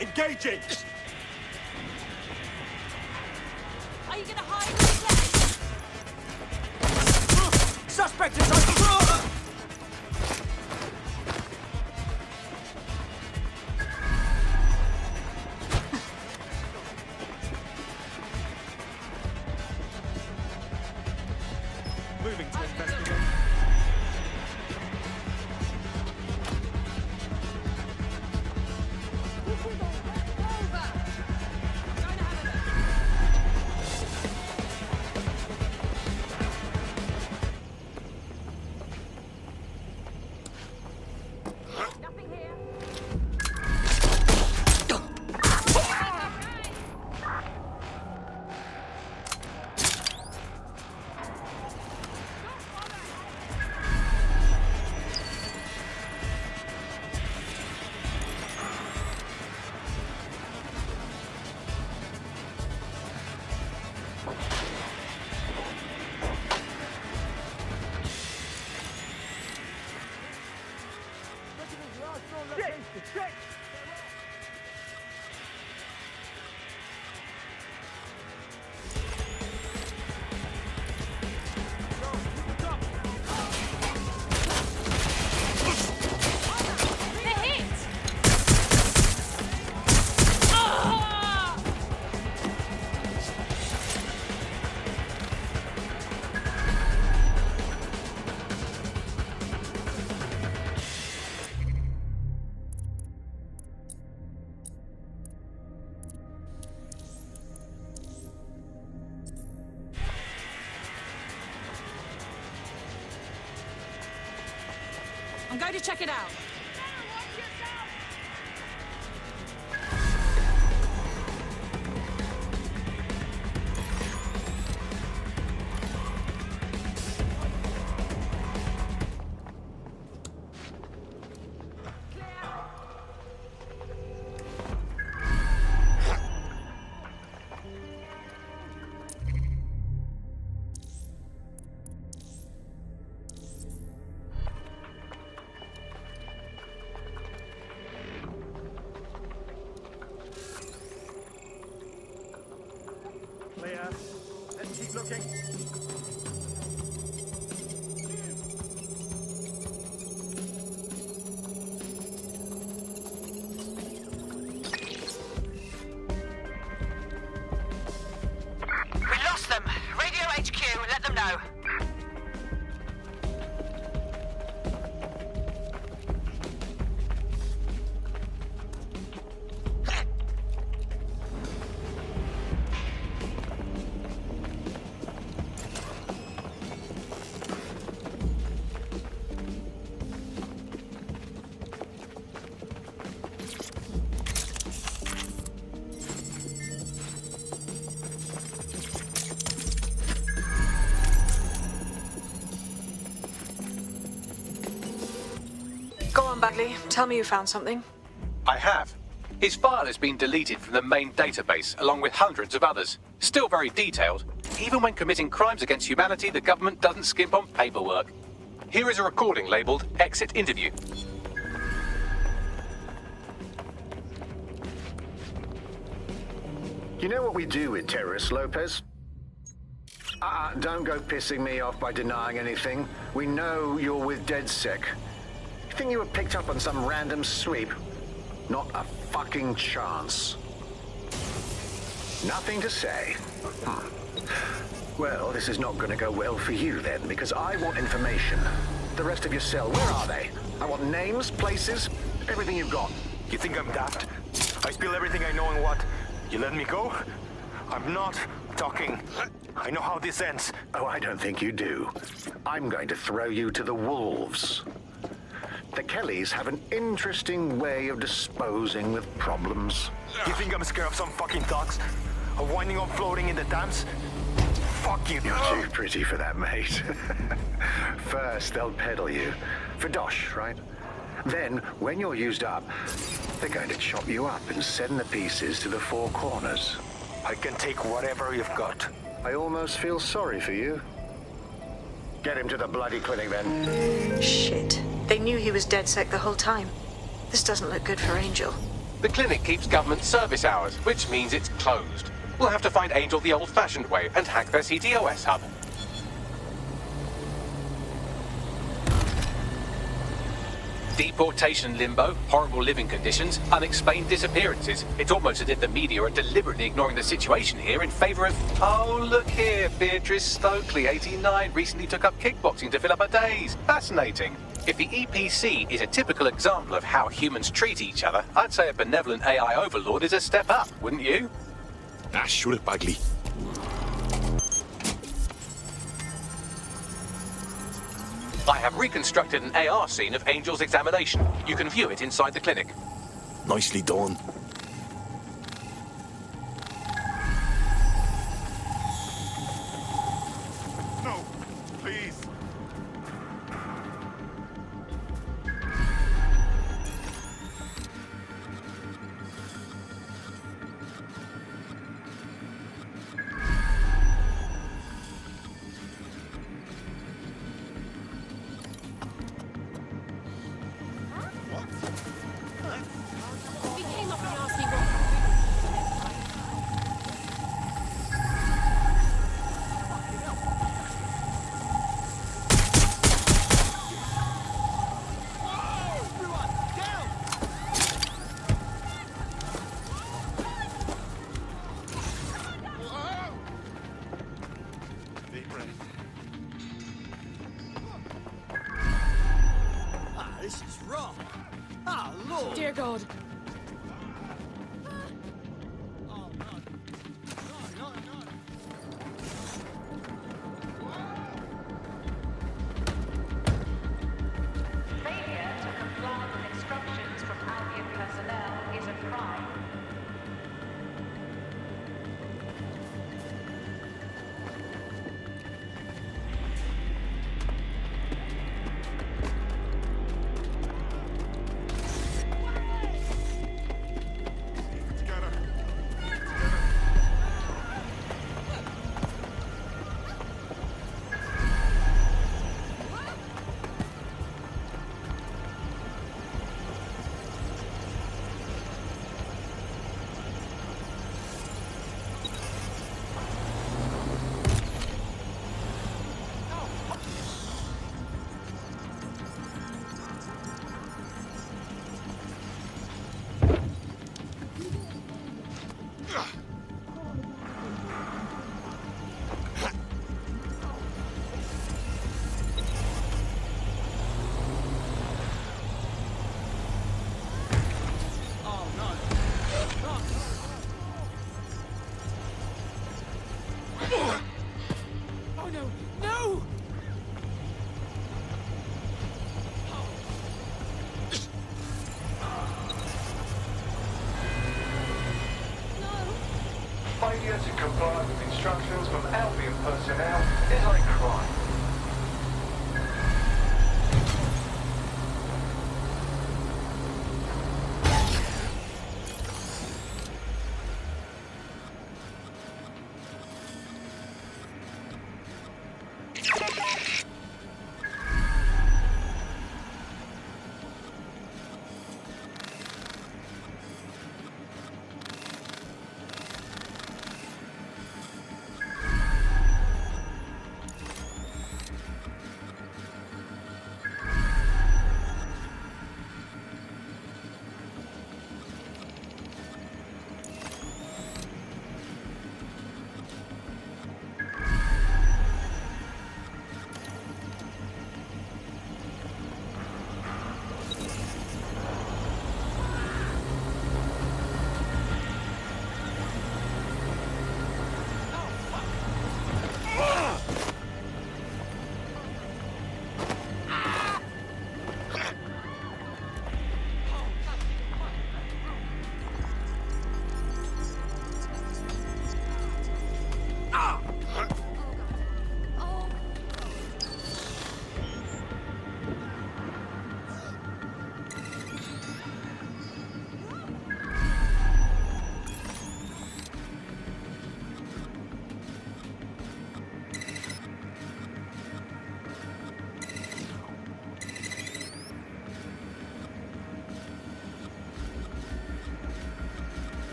Engaging! Are you gonna hide this leg? Suspect is on... Moving to investigate. I'm going to check it out. Approaching. We lost them. Radio HQ, let them know. Go on, Bagley. Tell me you found something. I have. His file has been deleted from the main database, along with hundreds of others. Still very detailed. Even when committing crimes against humanity, the government doesn't skimp on paperwork. Here is a recording labeled Exit Interview. You know what we do with terrorists, Lopez? Don't go pissing me off by denying anything. We know you're with DedSec. You think you were picked up on some random sweep? Not a fucking chance. Nothing to say. Well, this is not going to go well for you then, because I want information. The rest of your cell, where are they? I want names, places, everything you've got. You think I'm daft? I spill everything I know and what? You let me go? I'm not talking. I know how this ends. Oh, I don't think you do. I'm going to throw you to the wolves. The Kellys have an interesting way of disposing with problems. You think I'm scared of some fucking thugs? Of winding up floating in the dance? Fuck you. You're too pretty for that, mate. First, they'll peddle you. For dosh, right? Then, when you're used up, they're going to chop you up and send the pieces to the four corners. I can take whatever you've got. I almost feel sorry for you. Get him to the bloody clinic, then. Shit. They knew he was DedSec the whole time. This doesn't look good for Angel. The clinic keeps government service hours, which means it's closed. We'll have to find Angel the old-fashioned way and hack their CTOS hub. Deportation limbo, horrible living conditions, unexplained disappearances. It's almost as if the media are deliberately ignoring the situation here in favor of... Oh, look here, Beatrice Stokely, 89, recently took up kickboxing to fill up her days. Fascinating. If the EPC is a typical example of how humans treat each other, I'd say a benevolent AI overlord is a step up, wouldn't you? Shoot it, Bagley. I have reconstructed an AR scene of Angel's examination. You can view it inside the clinic. Nicely done. No, please. He came up and asked me what... Deep breath. This is wrong. Ah, Lord. Dear God. Failure to comply with instructions from Albion personnel is a crime. Failure to comply with instructions from Albion personnel is a crime.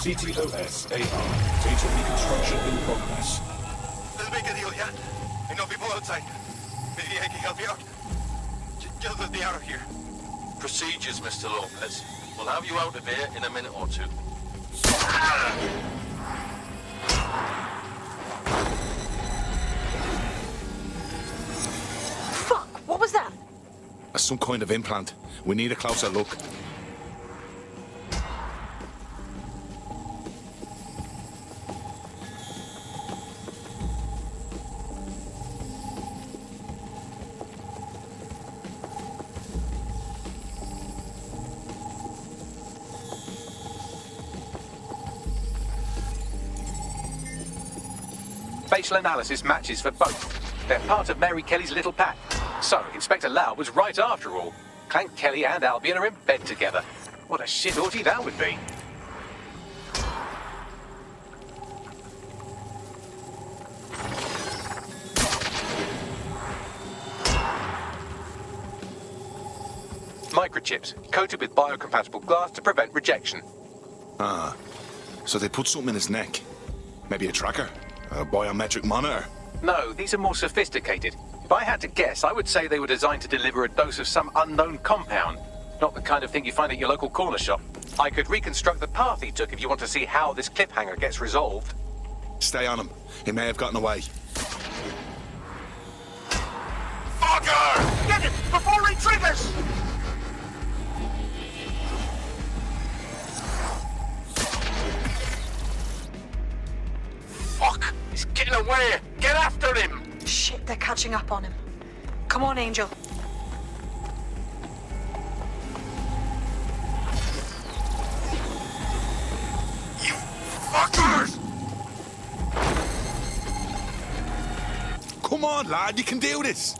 CTOS AR. Data reconstruction in progress. Let's make a deal, yeah? I know people outside. Maybe I can help you out. Just let me out of here. Procedures, Mr. Lopez. We'll have you out of here in a minute or two. Fuck! What was that? That's some kind of implant. We need a closer look. Facial analysis matches for both. They're part of Mary Kelly's little pack. So, Inspector Lau was right after all. Clank Kelly and Albion are in bed together. What a shit orgy that would be. Microchips, coated with biocompatible glass to prevent rejection. Ah, so they put something in his neck. Maybe a tracker? A biometric monitor? No, these are more sophisticated. If I had to guess, I would say they were designed to deliver a dose of some unknown compound. Not the kind of thing you find at your local corner shop. I could reconstruct the path he took if you want to see how this cliffhanger gets resolved. Stay on him. He may have gotten away. Fucker! Get it before he triggers! Fuck! He's getting away! Get after him! Shit, they're catching up on him. Come on, Angel. You fuckers! Come on, lad, you can do this!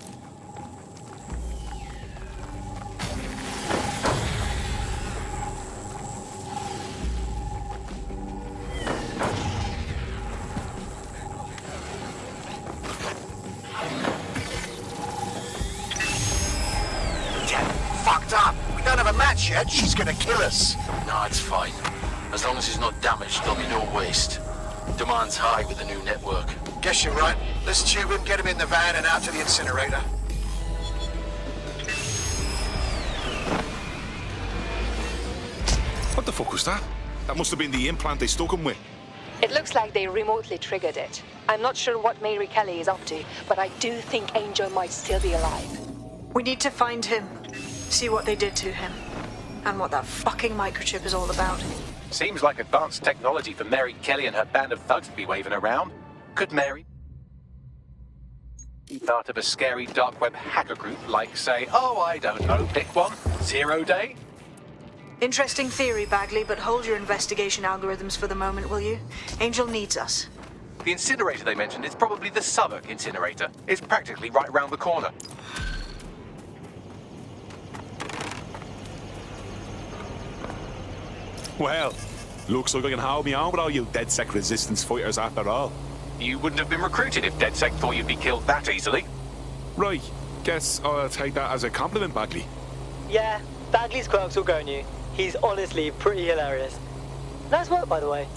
bad, she's gonna kill us. No, it's fine. As long as he's not damaged, there'll be no waste. Demand's high with the new network. Guess you're right. Let's tube him, get him in the van and out to the incinerator. What the fuck was that? That must have been the implant they stuck him with. It looks like they remotely triggered it. I'm not sure what Mary Kelly is up to, but I do think Angel might still be alive. We need to find him, see what they did to him, and what that fucking microchip is all about. Seems like advanced technology for Mary Kelly and her band of thugs to be waving around. Could Mary be part of a scary dark web hacker group like, say, oh, I don't know, pick one, 0 Day? Interesting theory, Bagley, but hold your investigation algorithms for the moment, will you? Angel needs us. The incinerator they mentioned is probably the Southwark incinerator. It's practically right round the corner. Well, looks like I can hold me on with all you DedSec resistance fighters after all. You wouldn't have been recruited if DedSec thought you'd be killed that easily. Right, guess I'll take that as a compliment, Bagley. Yeah, Bagley's quirks will go on you. He's honestly pretty hilarious. Nice work, by the way.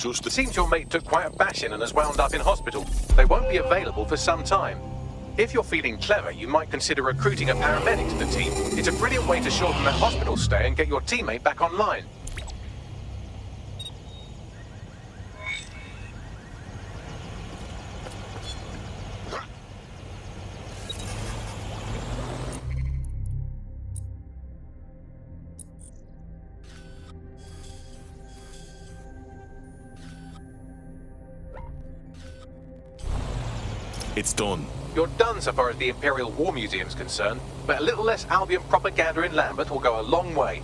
It seems your mate took quite a bashing and has wound up in hospital. They won't be available for some time. If you're feeling clever, you might consider recruiting a paramedic to the team. It's a brilliant way to shorten the hospital stay and get your teammate back online. It's done. You're done so far as the Imperial War Museum's concerned, but a little less Albion propaganda in Lambert will go a long way.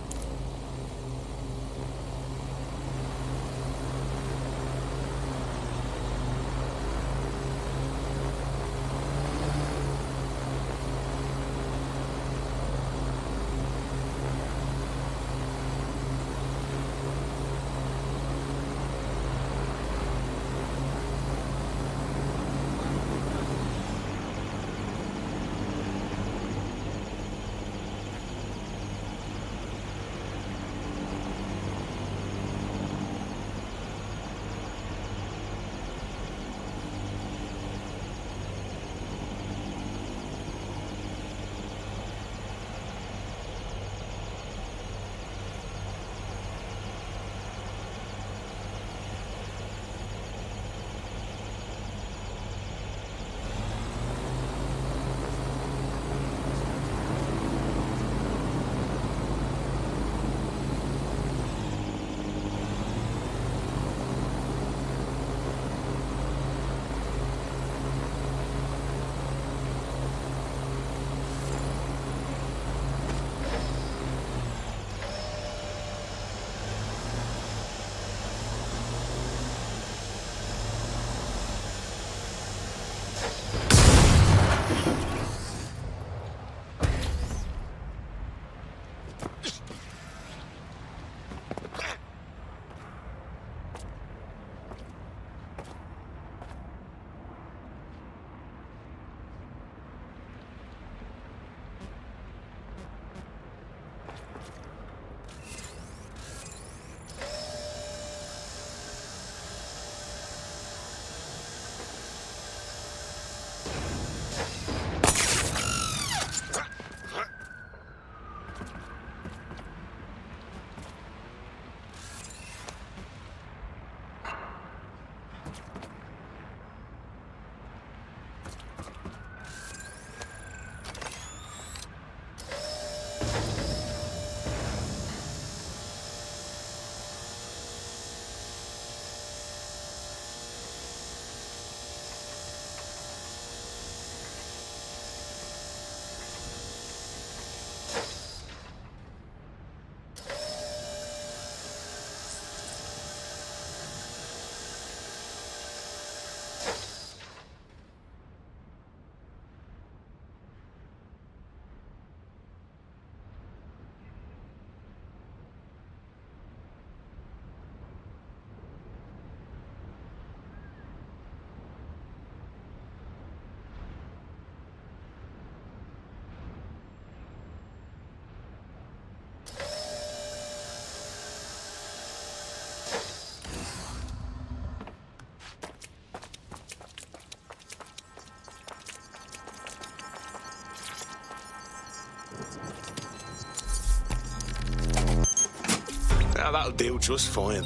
That'll do just fine.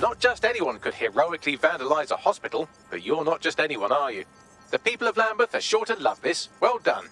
Not just anyone could heroically vandalize a hospital, but you're not just anyone, are you? The people of Lambeth are sure to love this. Well done.